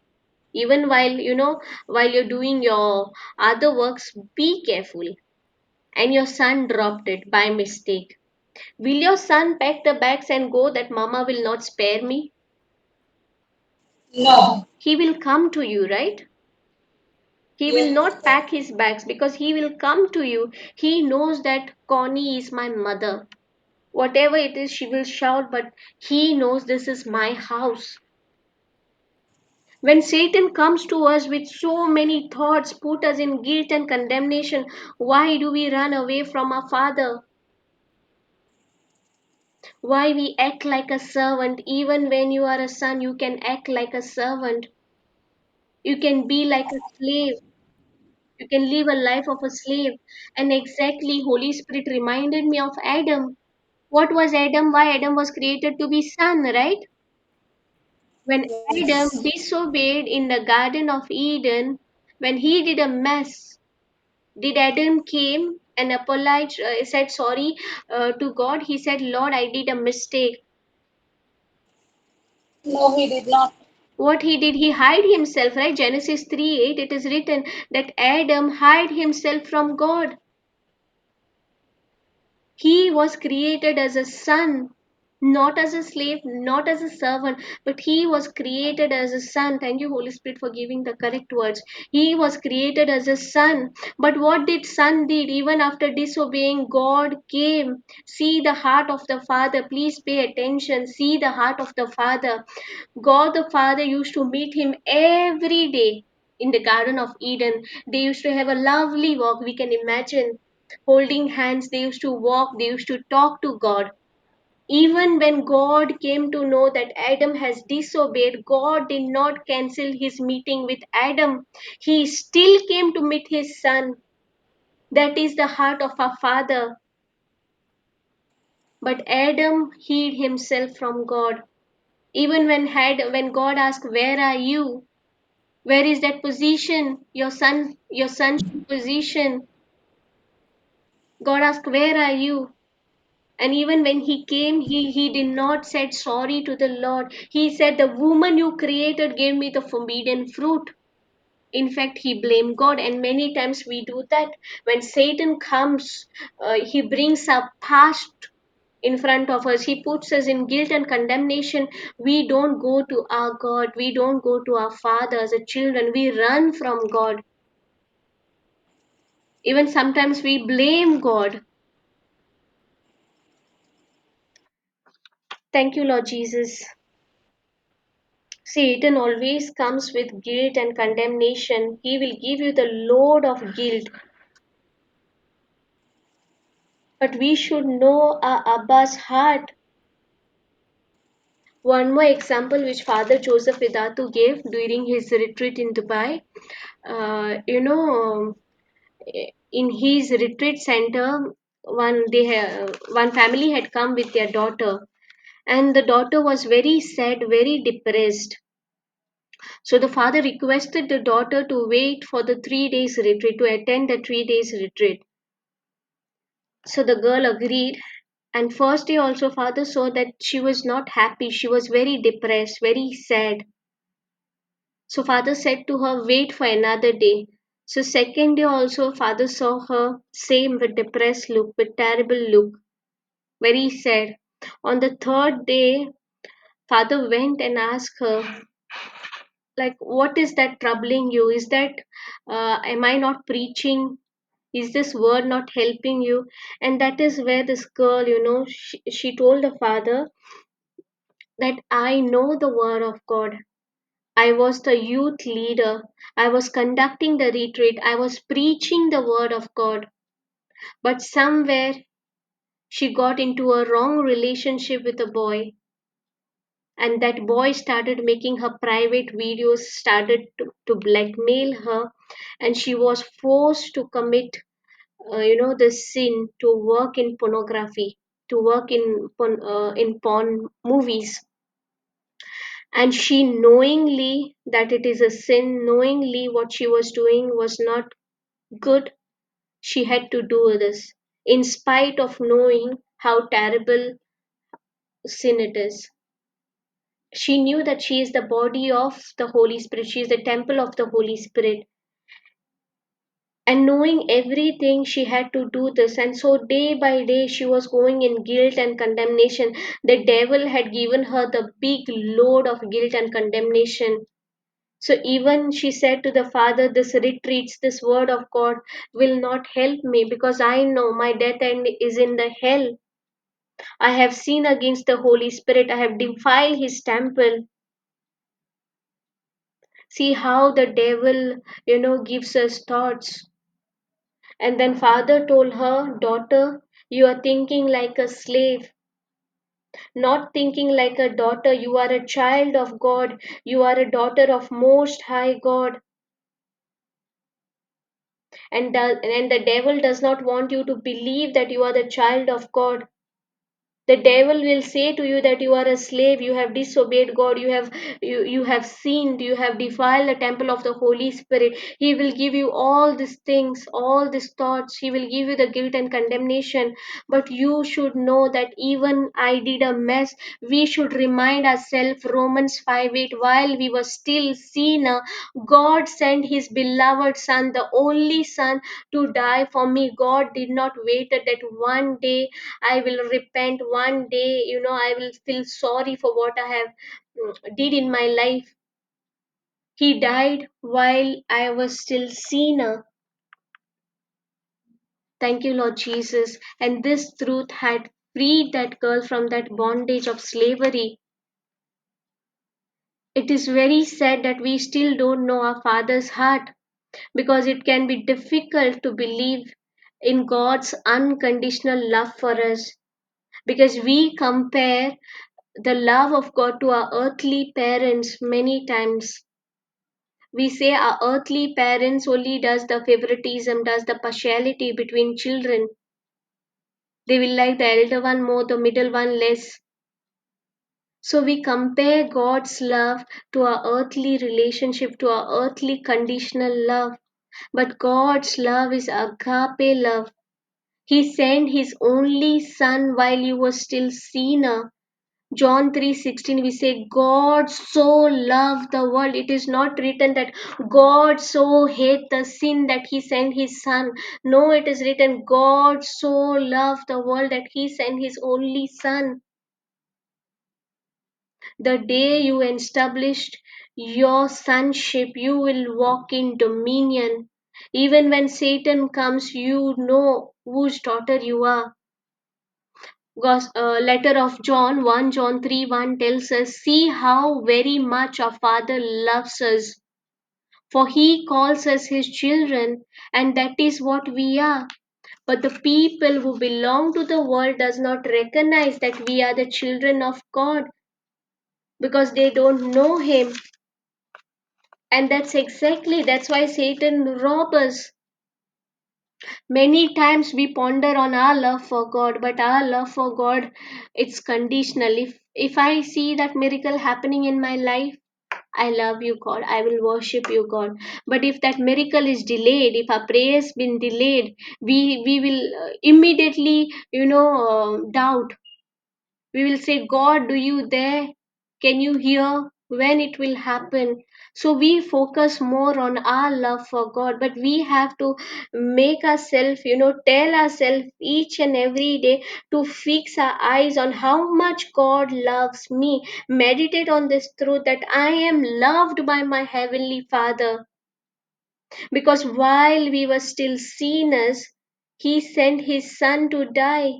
Even while you're doing your other works, be careful. And your son dropped it by mistake. Will your son pack the bags and go that mama will not spare me? No. He will come to you, right? He will Yes, not sister. pack his bags because he will come to you. He knows that Connie is my mother. Whatever it is, she will shout, but he knows this is my house. When Satan comes to us with so many thoughts, put us in guilt and condemnation, why do we run away from our Father? Why we act like a servant? Even when you are a son, you can act like a servant. You can be like a slave. You can live a life of a slave. And exactly, Holy Spirit reminded me of Adam. What was Adam? Why Adam was created to be son, right? When Adam Yes. disobeyed in the Garden of Eden, when he did a mess, did Adam came and apologized, said sorry to God? He said, Lord, I did a mistake. No, he did not. What he did, he hid himself, right? Genesis 3:8, it is written that Adam hid himself from God. He was created as a son, not as a slave, not as a servant, but he was created as a son. Thank you, Holy Spirit, for giving the correct words. He was created as a son. But what did son did? Even after disobeying, God came. See the heart of the Father. Please pay attention. See the heart of the Father. God the Father used to meet him every day in the Garden of Eden. They used to have a lovely walk. We can imagine holding hands. They used to walk. They used to talk to God. Even when God came to know that Adam has disobeyed, God did not cancel his meeting with Adam. He still came to meet his son. That is the heart of our Father. But Adam hid himself from God. Even when God asked, "Where are you?" Where is that position? Your sonship position. God asked, Where are you? And even when he came, he did not said sorry to the Lord. He said, The woman you created gave me the forbidden fruit. In fact, he blamed God, and many times we do that. When Satan comes, he brings our past in front of us. He puts us in guilt and condemnation. We don't go to our God. We don't go to our Father as a children. We run from God. Even sometimes we blame God. Thank you, Lord Jesus. Satan always comes with guilt and condemnation. He will give you the load of guilt. But we should know our Abba's heart. One more example which Father Joseph Vidatu gave during his retreat in Dubai. You know, in his retreat center, one family had come with their daughter, and the daughter was very sad, very depressed. So the father requested the daughter to wait for the 3 days retreat, to attend the 3 days retreat. So the girl agreed. And first day also, father saw that she was not happy. She was very depressed, very sad. So father said to her, wait for another day. So second day also, father saw her same with depressed look, with terrible look, very sad. On the third day, father went and asked her, like, what is that troubling you? Is that, am I not preaching? Is this word not helping you? And that is where this girl, she told the father that I know the word of God. I was the youth leader. I was conducting the retreat. I was preaching the word of God. But somewhere she got into a wrong relationship with a boy. And that boy started making her private videos, started to blackmail her. And she was forced to commit the sin, to work in pornography, to work in porn movies. And she, knowingly that it is a sin, knowingly what she was doing was not good, she had to do this in spite of knowing how terrible sin it is. She knew that she is the body of the Holy Spirit, she is the temple of the Holy Spirit. And knowing everything, she had to do this. And so, day by day, she was going in guilt and condemnation. The devil had given her the big load of guilt and condemnation. So, even she said to the Father, this retreats, this word of God will not help me, because I know my death end is in the hell. I have sinned against the Holy Spirit. I have defiled his temple. See how the devil, gives us thoughts. And then Father told her, daughter, you are thinking like a slave, not thinking like a daughter. You are a child of God. You are a daughter of Most High God. And the devil does not want you to believe that you are the child of God. The devil will say to you that you are a slave, you have disobeyed God, you have sinned, you have defiled the temple of the Holy Spirit. He will give you all these things, all these thoughts. He will give you the guilt and condemnation. But you should know that even I did a mess. We should remind ourselves Romans 5:8, while we were still sinner, God sent his beloved Son, the only Son, to die for me. God did not wait that one day I will repent, one day, I will feel sorry for what I have did in my life. He died while I was still sinner. Thank you, Lord Jesus. And this truth had freed that girl from that bondage of slavery. It is very sad that we still don't know our Father's heart, because it can be difficult to believe in God's unconditional love for us, because we compare the love of God to our earthly parents many times. We say our earthly parents only does the favoritism, does the partiality between children. They will like the elder one more, the middle one less. So we compare God's love to our earthly relationship, to our earthly conditional love. But God's love is agape love. He sent his only son while you were still sinner. John 3:16, we say God so loved the world. It is not written that God so hate the sin that he sent his son. No, it is written God so loved the world that he sent his only son. The day you established your sonship, you will walk in dominion. Even when Satan comes, you know whose daughter you are. Letter of John, 1 John 3:1 tells us, see how very much our Father loves us, for he calls us his children, and that is what we are. But the people who belong to the world does not recognize that we are the children of God, because they don't know him. And that's why Satan robs us. Many times we ponder on our love for God, but our love for God, it's conditional. If I see that miracle happening in my life, I love you, God. I will worship you, God. But if that miracle is delayed, if our prayer has been delayed, we will immediately, doubt. We will say, God, do you there? Can you hear when it will happen? So we focus more on our love for God, but we have to make ourselves, tell ourselves each and every day to fix our eyes on how much God loves me. Meditate on this truth that I am loved by my Heavenly Father, because while we were still sinners, He sent His Son to die.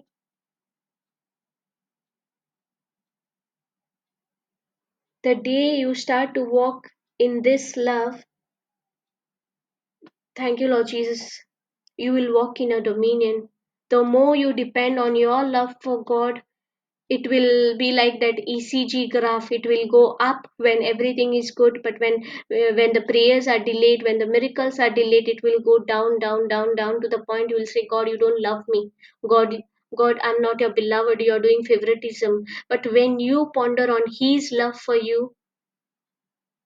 The day you start to walk in this love, thank you, Lord Jesus, you will walk in a dominion. The more you depend on your love for God, it will be like that ECG graph. It will go up when everything is good, but when the prayers are delayed, when the miracles are delayed, it will go down, down, down, down to the point you will say, God, you don't love me. God, God, I'm not your beloved. You're doing favoritism. But when you ponder on His love for you,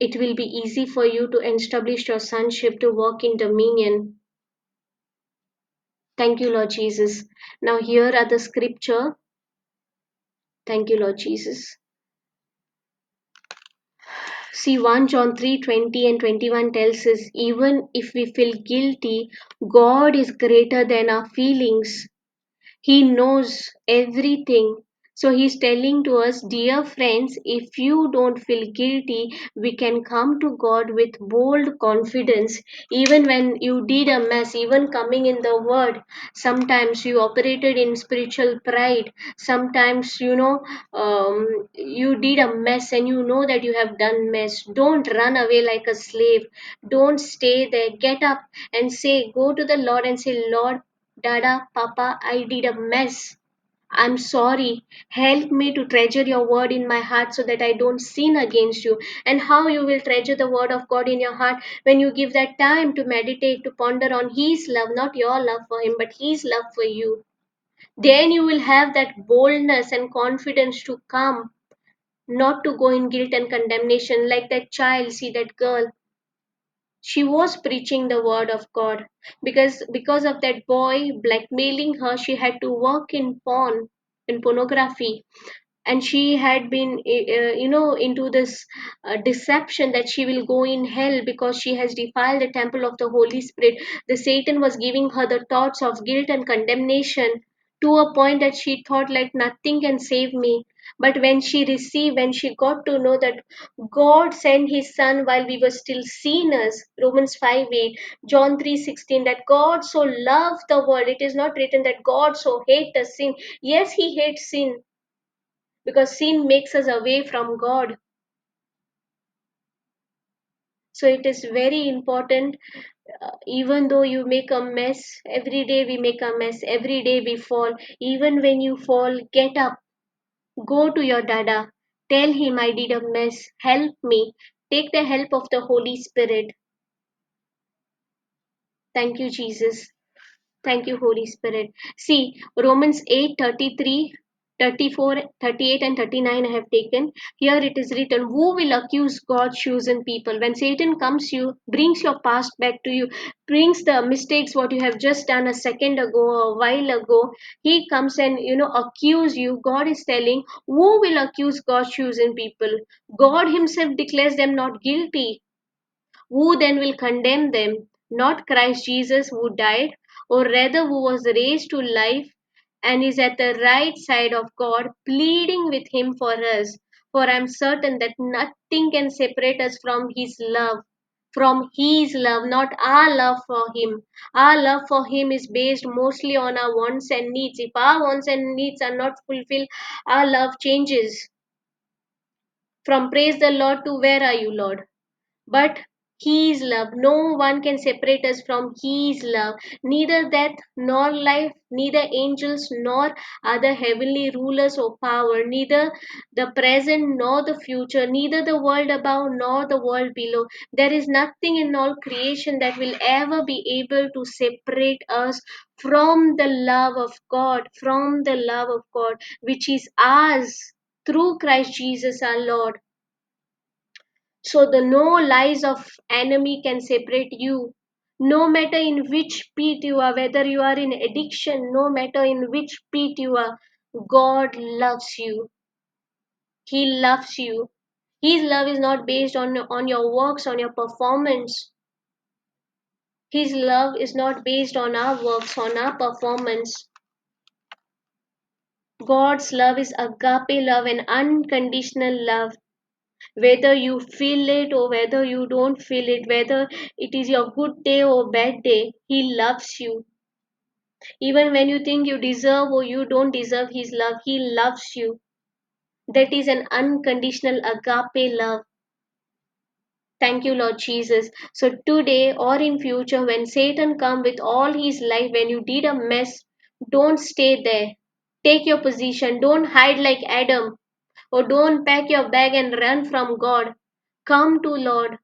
it will be easy for you to establish your sonship, to walk in dominion. Thank you, Lord Jesus. Now, here are the scripture. Thank you, Lord Jesus. See, 1 John 3:20 and 21 tells us even if we feel guilty, God is greater than our feelings. He knows everything. So he's telling to us, dear friends, if you don't feel guilty, we can come to God with bold confidence. Even when you did a mess, even coming in the word, sometimes you operated in spiritual pride. Sometimes, you did a mess and you know that you have done mess. Don't run away like a slave. Don't stay there. Get up and say, go to the Lord and say, Lord, Dada, Papa, I did a mess. I'm sorry. Help me to treasure your word in my heart so that I don't sin against you. And how you will treasure the word of God in your heart when you give that time to meditate, to ponder on His love, not your love for Him, but His love for you. Then you will have that boldness and confidence to come, not to go in guilt and condemnation like that child, see that girl. She was preaching the word of God because of that boy blackmailing her. She had to work in pornography, and she had been into this deception that she will go in hell because she has defiled the temple of the Holy Spirit. The Satan was giving her the thoughts of guilt and condemnation to a point that she thought like nothing can save me. But when she got to know that God sent His Son while we were still sinners, Romans 5:8, John 3:16, that God so loved the world. It is not written that God so hates sin. Yes, He hates sin because sin makes us away from God. So it is very important. Even though you make a mess, every day we make a mess, every day we fall. Even when you fall, get up, go to your Dada, tell him I did a mess, help me. Take the help of the Holy Spirit. Thank you, Jesus. Thank you, Holy Spirit. See, Romans 8:33, 34, 38, and 39 I have taken. Here it is written, who will accuse God's chosen people? When Satan comes you, brings your past back to you, brings the mistakes what you have just done a second ago, a while ago, he comes and accuse you. God is telling, who will accuse God's chosen people? God himself declares them not guilty. Who then will condemn them? Not Christ Jesus who died, or rather who was raised to life and is at the right side of God, pleading with Him for us. For I am certain that nothing can separate us from His love, not our love for Him. Our love for Him is based mostly on our wants and needs. If our wants and needs are not fulfilled, our love changes from praise the Lord to where are you, Lord? But His love, no one can separate us from His love. Neither death nor life, neither angels nor other heavenly rulers or power, neither the present nor the future, neither the world above nor the world below. There is nothing in all creation that will ever be able to separate us from the love of God, from the love of God, which is ours through Christ Jesus our Lord. So the no lies of enemy can separate you. No matter in which pit you are, whether you are in addiction, no matter in which pit you are, God loves you. He loves you. His love is not based on your works, on your performance. His love is not based on our works, on our performance. God's love is agape love, and unconditional love. Whether you feel it or whether you don't feel it, whether it is your good day or bad day, He loves you. Even when you think you deserve or you don't deserve His love, He loves you. That is an unconditional agape love. Thank you, Lord Jesus. So today or in future, when Satan come with all his life, when you did a mess, don't stay there. Take your position. Don't hide like Adam, or don't pack your bag and run from God. Come to Lord.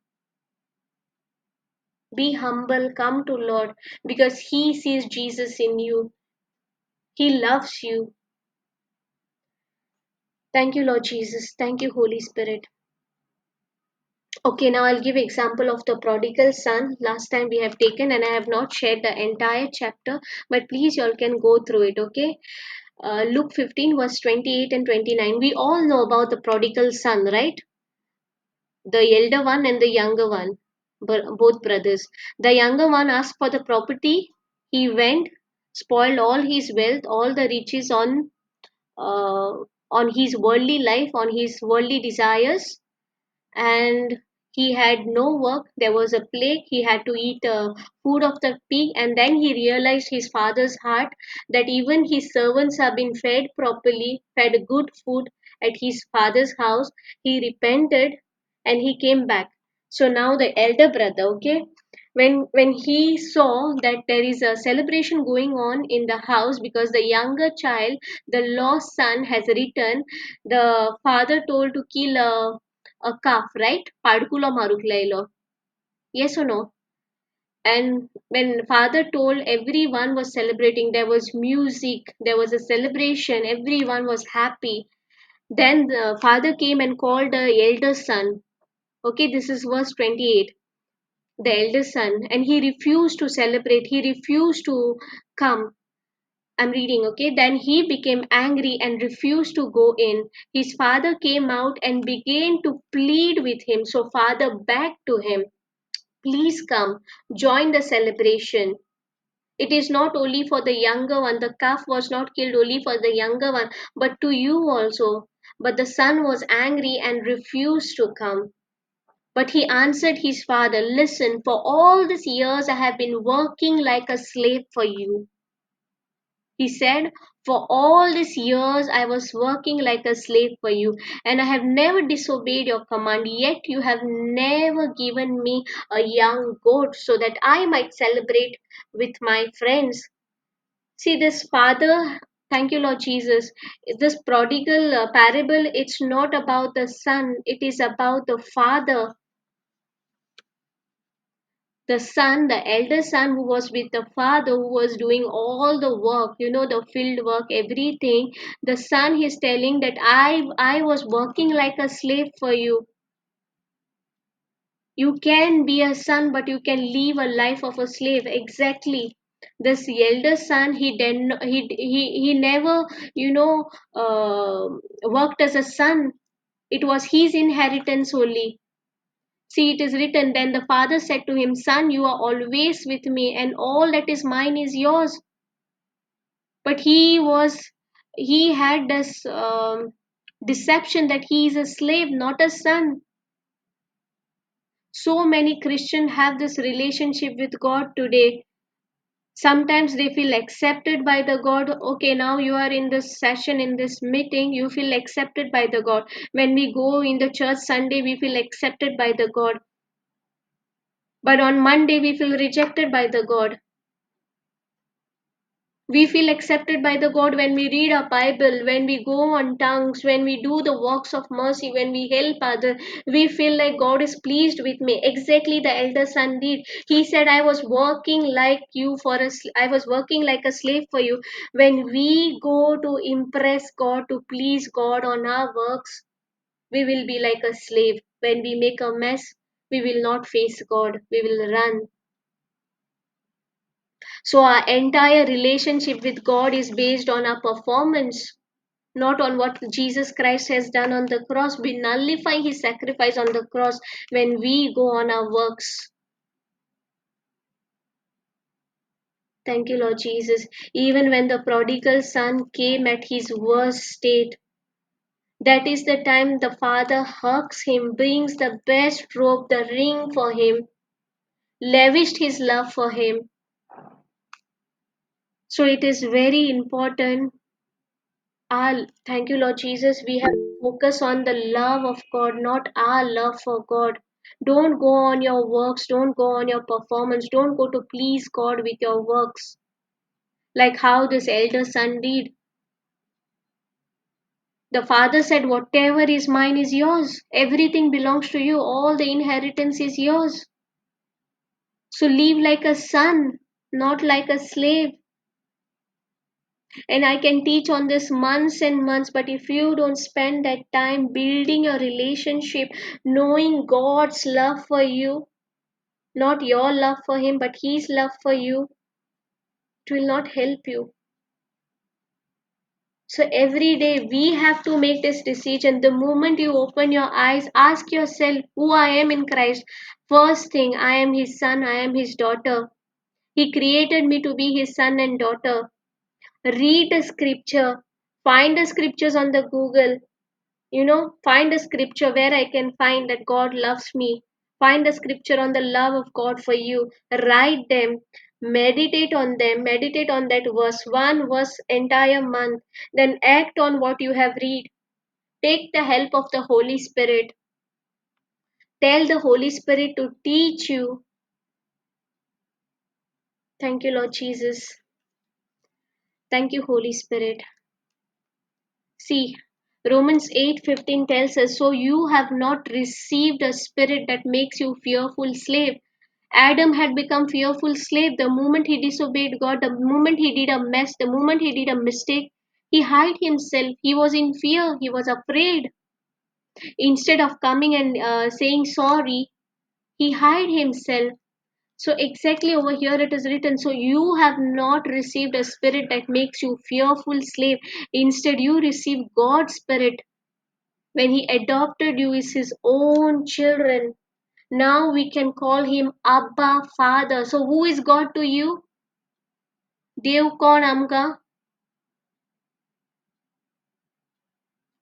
Be humble, come to Lord, because He sees Jesus in you. He loves you. Thank you, Lord Jesus. Thank you, Holy Spirit. Okay, now I'll give example of the prodigal son. Last time we have taken, and I have not shared the entire chapter, but please y'all can go through it, okay? Luke 15 verse 28 and 29. We all know about the prodigal son, right? the elder one and the younger one, both brothers. The younger one asked for the property. He went, spoiled all his wealth, all the riches uh, on his worldly life, on his worldly desires, and he had no work. There was a plague. He had to eat food of the pig, and then he realized his father's heart, that even his servants have been fed properly, fed good food at his father's house. He repented and he came back. So now the elder brother, okay, when he saw that there is a celebration going on in the house because the younger child, the lost son, has returned, the father told to kill a calf, right? Padkulo maruklaylo. Yes or no? And when father told, everyone was celebrating. There was music, there was a celebration, everyone was happy. Then the father came and called the elder son. Okay, this is verse 28. The elder son, and he refused to celebrate, he refused to come. I'm reading, okay? Then he became angry and refused to go in. His father came out and began to plead with him. So, father begged to him, please come, join the celebration. It is not only for the younger one, the calf was not killed only for the younger one, but to you also. But the son was angry and refused to come. But he answered his father, listen, for all these years I have been working like a slave for you. He said, for all these years I was working like a slave for you, and I have never disobeyed your command, yet you have never given me a young goat so that I might celebrate with my friends. See, this father, thank you, Lord Jesus. This prodigal parable, it's not about the son, it is about the father. The son, the elder son who was with the father, who was doing all the work, the field work, everything. The son is telling that I was working like a slave for you. You can be a son, but you can live a life of a slave. Exactly. This elder son, he never, worked as a son. It was his inheritance only. See, it is written, then the father said to him, son, you are always with me, and all that is mine is yours. But he had this deception that he is a slave, not a son. So many Christians have this relationship with God today. Sometimes they feel accepted by the God. Okay, now you are in this session, in this meeting, you feel accepted by the God. When we go in the church Sunday, we feel accepted by the God. But on Monday, we feel rejected by the God. We feel accepted by the God when we read our Bible, when we go on tongues, when we do the works of mercy, when we help others. We feel like God is pleased with me. Exactly, the elder son did. He said, I was working like you I was working like a slave for you. When we go to impress God, to please God on our works, we will be like a slave. When we make a mess, we will not face God. We will run. So our entire relationship with God is based on our performance, not on what Jesus Christ has done on the cross. We nullify his sacrifice on the cross when we go on our works. Thank you, Lord Jesus. Even when the prodigal son came at his worst state, that is the time the father hugs him, brings the best robe, the ring for him, lavished his love for him. So it is very important. Thank you, Lord Jesus. We have to focus on the love of God, not our love for God. Don't go on your works, don't go on your performance, don't go to please God with your works, like how this elder son did. The father said, whatever is mine is yours, everything belongs to you, all the inheritance is yours. So live like a son, not like a slave. And I can teach on this months and months, but if you don't spend that time building a relationship, knowing God's love for you, not your love for him but his love for you, it will not help you. So every day we have to make this decision. The moment you open your eyes, ask yourself who I am in Christ. First thing, I am his son, I am his daughter. He created me to be his son and daughter. Read the scripture. Find the scriptures on the Google. Find a scripture where I can find that God loves me. Find the scripture on the love of God for you. Write them. Meditate on them. Meditate on that verse, one verse entire month. Then act on what you have read. Take the help of the Holy Spirit. Tell the Holy Spirit to teach you. Thank you, Lord Jesus. Thank you, Holy Spirit. See, Romans 8:15 tells us, so you have not received a spirit that makes you fearful slave. Adam had become fearful slave the moment he disobeyed God, the moment he did a mess, the moment he did a mistake. He hid himself. He was in fear. He was afraid. Instead of coming and saying sorry, he hid himself. So exactly over here it is written, so you have not received a spirit that makes you fearful slave. Instead, you receive God's spirit when he adopted you as his own children. Now we can call him Abba Father. So who is God to you? Dev kaun amka?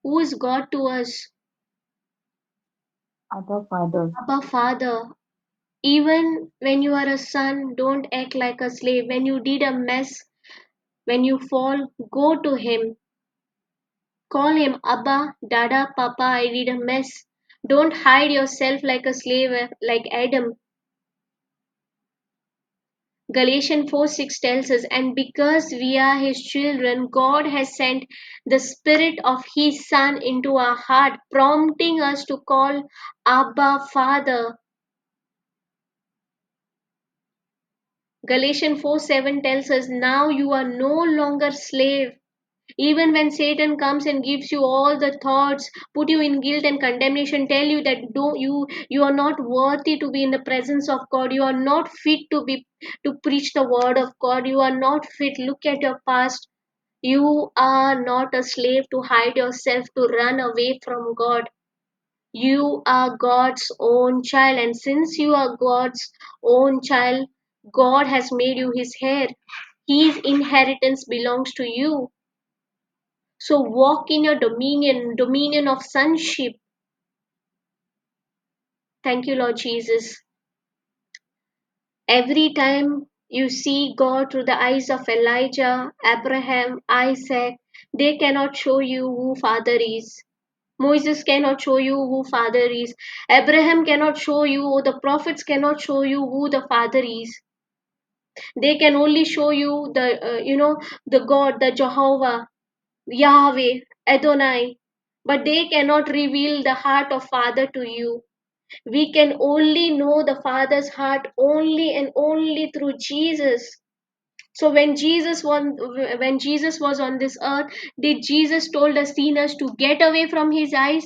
Who is God to us? Abba Father. Abba Father. Even when you are a son, don't act like a slave. When you did a mess, when you fall, go to him. Call him Abba, Dada, Papa, I did a mess. Don't hide yourself like a slave like Adam. Galatians 4:6 tells us, and because we are his children, God has sent the spirit of his son into our heart, prompting us to call Abba Father. Galatians 4:7 tells us, now you are no longer slave. Even when Satan comes and gives you all the thoughts, put you in guilt and condemnation, tell you that you are not worthy to be in the presence of God, you are not fit to preach the word of God, you are not fit. Look at your past. You are not a slave to hide yourself, to run away from God. You are God's own child, and since you are God's own child, God has made you his heir. His inheritance belongs to you. So walk in your dominion of sonship. Thank you, Lord Jesus. Every time you see God through the eyes of Elijah, Abraham, Isaac, they cannot show you who Father is. Moses cannot show you who Father is. Abraham cannot show you, or the prophets cannot show you who the Father is. They can only show you the God, the Jehovah, Yahweh, Adonai, but they cannot reveal the heart of Father to you. We can only know the Father's heart only and only through Jesus. So when Jesus was on this earth, did Jesus told the sinners to get away from his eyes?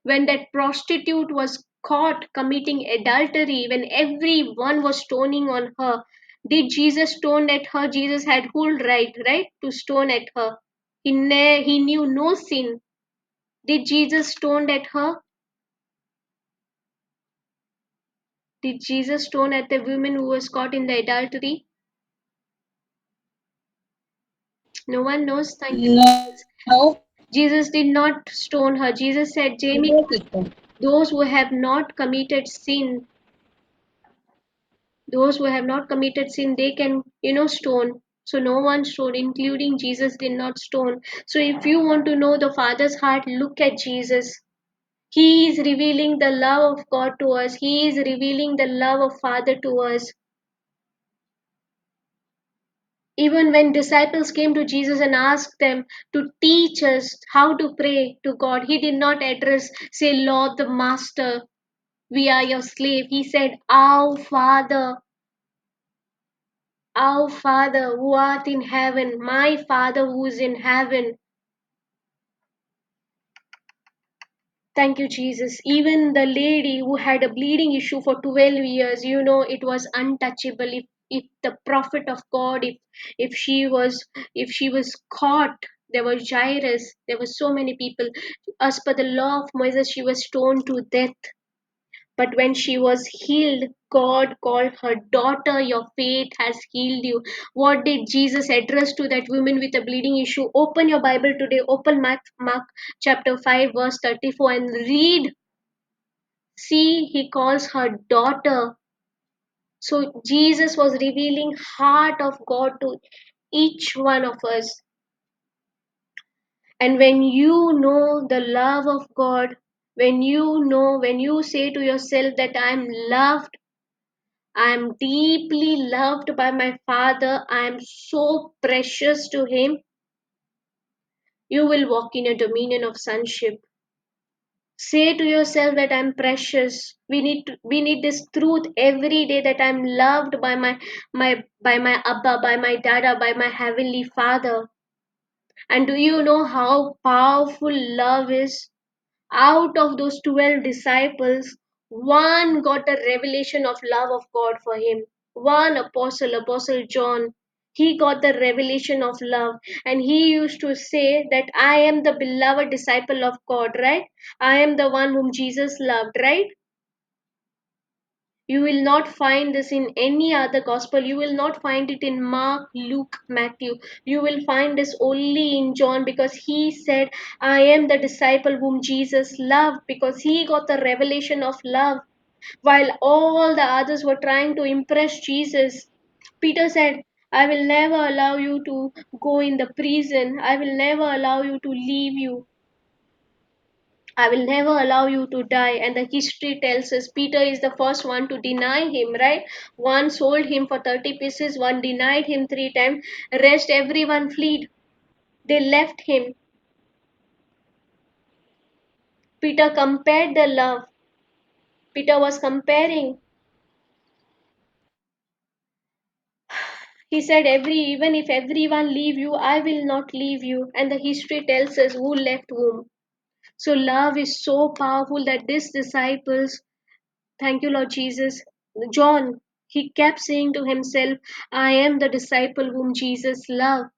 When that prostitute was caught committing adultery, when everyone was stoning on her, did Jesus stone at her? Jesus had full right to stone at her. He knew no sin. Did Jesus stone at her? Did Jesus stone at the woman who was caught in the adultery? No one knows. Thank you, Jesus. No. Jesus did not stone her. Jesus said, Jamie, Yes, sister. those who have not committed sin, those who have not committed sin, they can, stone. So no one stoned, including Jesus did not stone. So if you want to know the Father's heart, look at Jesus. He is revealing the love of God to us. He is revealing the love of Father to us. Even when disciples came to Jesus and asked them to teach us how to pray to God, he did not say, Lord the Master, we are your slave. He said, Our Father who art in heaven, my Father who is in heaven. Thank you, Jesus. Even the lady who had a bleeding issue for 12 years, it was untouchable. If the prophet of God, if she was caught There was Jairus. There were so many people. As per the law of Moses, she was stoned to death. But when she was healed, God called her daughter, your faith has healed you. What did Jesus address to that woman with a bleeding issue? Open your Bible today, open Mark chapter 5, verse 34, and read. See, he calls her daughter. So Jesus was revealing heart of God to each one of us. And when you know the love of God, when you say to yourself that I'm loved, I'm deeply loved by my Father, I'm so precious to Him, you will walk in a dominion of sonship. Say to yourself that I'm precious. We need this truth every day, that I'm loved by my Abba, by my Dada, by my Heavenly Father. And do you know how powerful love is? Out of those 12 disciples, one got a revelation of love of God for him. One Apostle John, he got the revelation of love, and he used to say that I am the beloved disciple of God, right? I am the one whom Jesus loved, right? You will not find this in any other gospel. You will not find it in Mark, Luke, Matthew. You will find this only in John, because he said, I am the disciple whom Jesus loved, because he got the revelation of love. While all the others were trying to impress Jesus, Peter said, I will never allow you to go in the prison. I will never allow you to leave you. I will never allow you to die. And the history tells us Peter is the first one to deny him, right? One sold him for 30 pieces, one denied him 3 times, rest everyone fled. They left him. Peter compared the love. Peter was comparing. He said, even if everyone leave you, I will not leave you. And the history tells us who left whom. So love is so powerful that these disciples, thank you, Lord Jesus. John, he kept saying to himself, I am the disciple whom Jesus loved.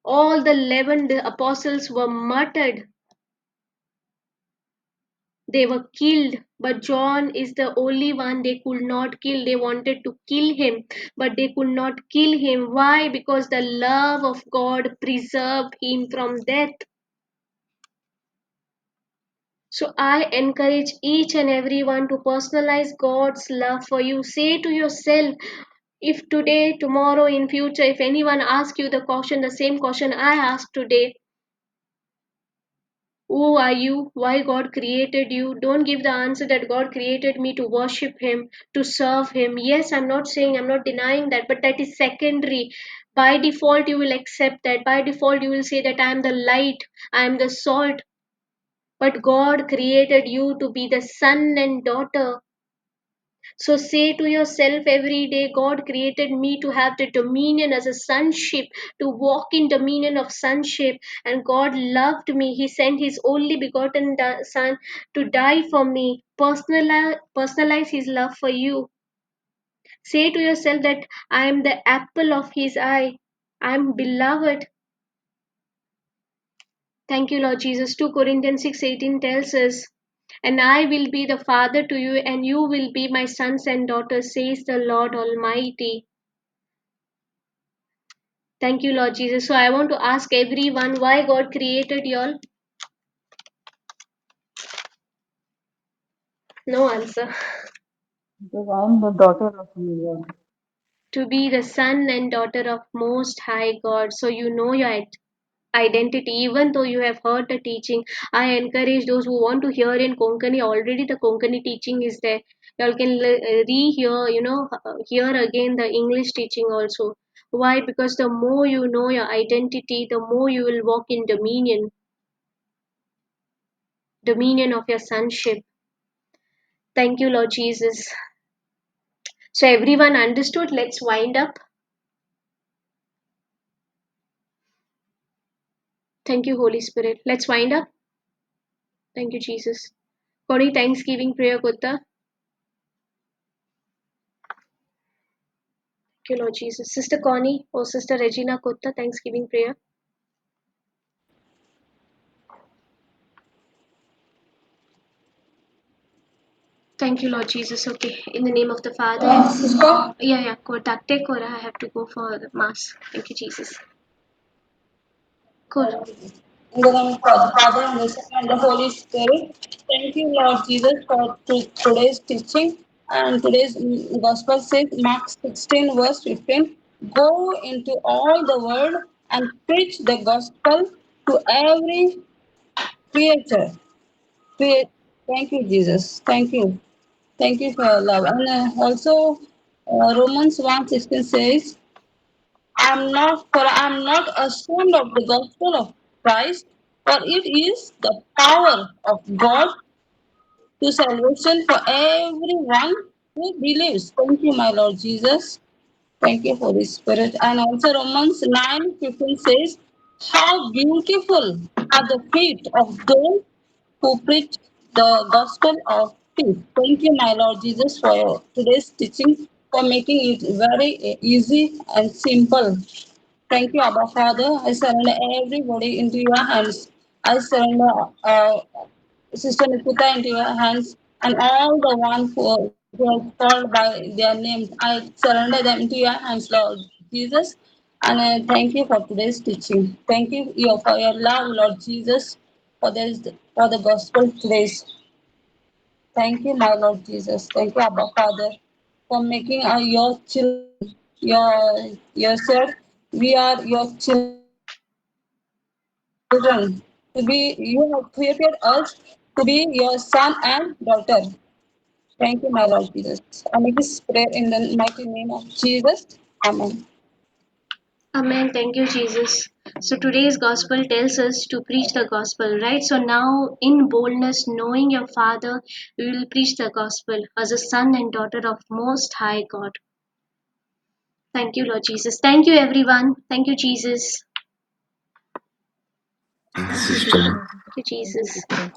All the 11 apostles were martyred. They were killed, but John is the only one they could not kill. They wanted to kill him, but they could not kill him. Why? Because the love of God preserved him from death. So I encourage each and everyone to personalize God's love for you. Say to yourself, if today, tomorrow, in future, if anyone asks you the same question I asked today, who are you? Why God created you? Don't give the answer that God created me to worship Him, to serve Him. Yes, I'm not saying, I'm not denying that, but that is secondary. By default, you will accept that. By default, you will say that I am the light, I am the salt. But God created you to be the son and daughter. So say to yourself every day, God created me to have the dominion as a sonship, to walk in dominion of sonship. And God loved me. He sent His only begotten Son to die for me. Personalize His love for you. Say to yourself that I am the apple of His eye. I am beloved. Thank you, Lord Jesus. 2 Corinthians 6:18 tells us, and I will be the father to you, and you will be my sons and daughters, says the Lord Almighty. Thank you, Lord Jesus. So I want to ask everyone why God created y'all. No answer. Because I'm the daughter of you. To be the son and daughter of Most High God. So you know your identity, even though you have heard the teaching. I encourage those who want to hear in Konkani. Already the Konkani teaching is there. Y'all can re-hear, hear again the English teaching also. Why? Because the more you know your identity, the more you will walk in dominion of your sonship. Thank you, Lord Jesus. So everyone understood. Let's wind up. Thank you, Holy Spirit. Let's wind up. Thank you, Jesus. Kori Thanksgiving prayer Kutta. you, Lord Jesus. Sister Connie or Sister Regina Kotta, Thanksgiving prayer. Thank you, Lord Jesus. Okay, in the name of the Father. Sister, Yeah, yeah, Kotak, take Kora. I have to go for the Mass. Thank you, Jesus. Kora. in the name of the Father, and the Son, and the Holy Spirit. Thank you, Lord Jesus, for today's teaching. And today's Gospel says, Mark 16, verse 15, go into all the world and preach the Gospel to every creature. Crea- Thank you, Jesus. Thank you. Thank you for your love. And also, Romans 1:16 says, I'm not ashamed of the gospel of Christ, for it is the power of God to salvation for everyone who believes. Thank you, my Lord Jesus. Thank you, Holy Spirit. And also Romans 9:15 says, how beautiful are the feet of those who preach the gospel of peace. Thank you, my Lord Jesus, for today's teaching, for making it very easy and simple. Thank you, Abba Father. I surrender everybody into your hands. I surrender Sister Nikita into your hands and all the ones who are called by their names. I surrender them into your hands, Lord Jesus. And I thank you for today's teaching. Thank you for your love, Lord Jesus, for for the gospel today's. Thank you, my Lord Jesus. Thank you, Abba Father, for making your children, yourself. We are your children. To be, you have created us to be your son and daughter. Thank you, my Lord Jesus. I make this prayer in the mighty name of Jesus. Amen. Amen. Thank you, Jesus. So today's gospel tells us to preach the gospel, right? So now, in boldness, knowing your Father, we will preach the gospel as a son and daughter of Most High God. Thank you, Lord Jesus. Thank you, everyone. Thank you, Jesus. Thank you, Thank you, sister. sister. Thank you, Thank you, Jesus. sister.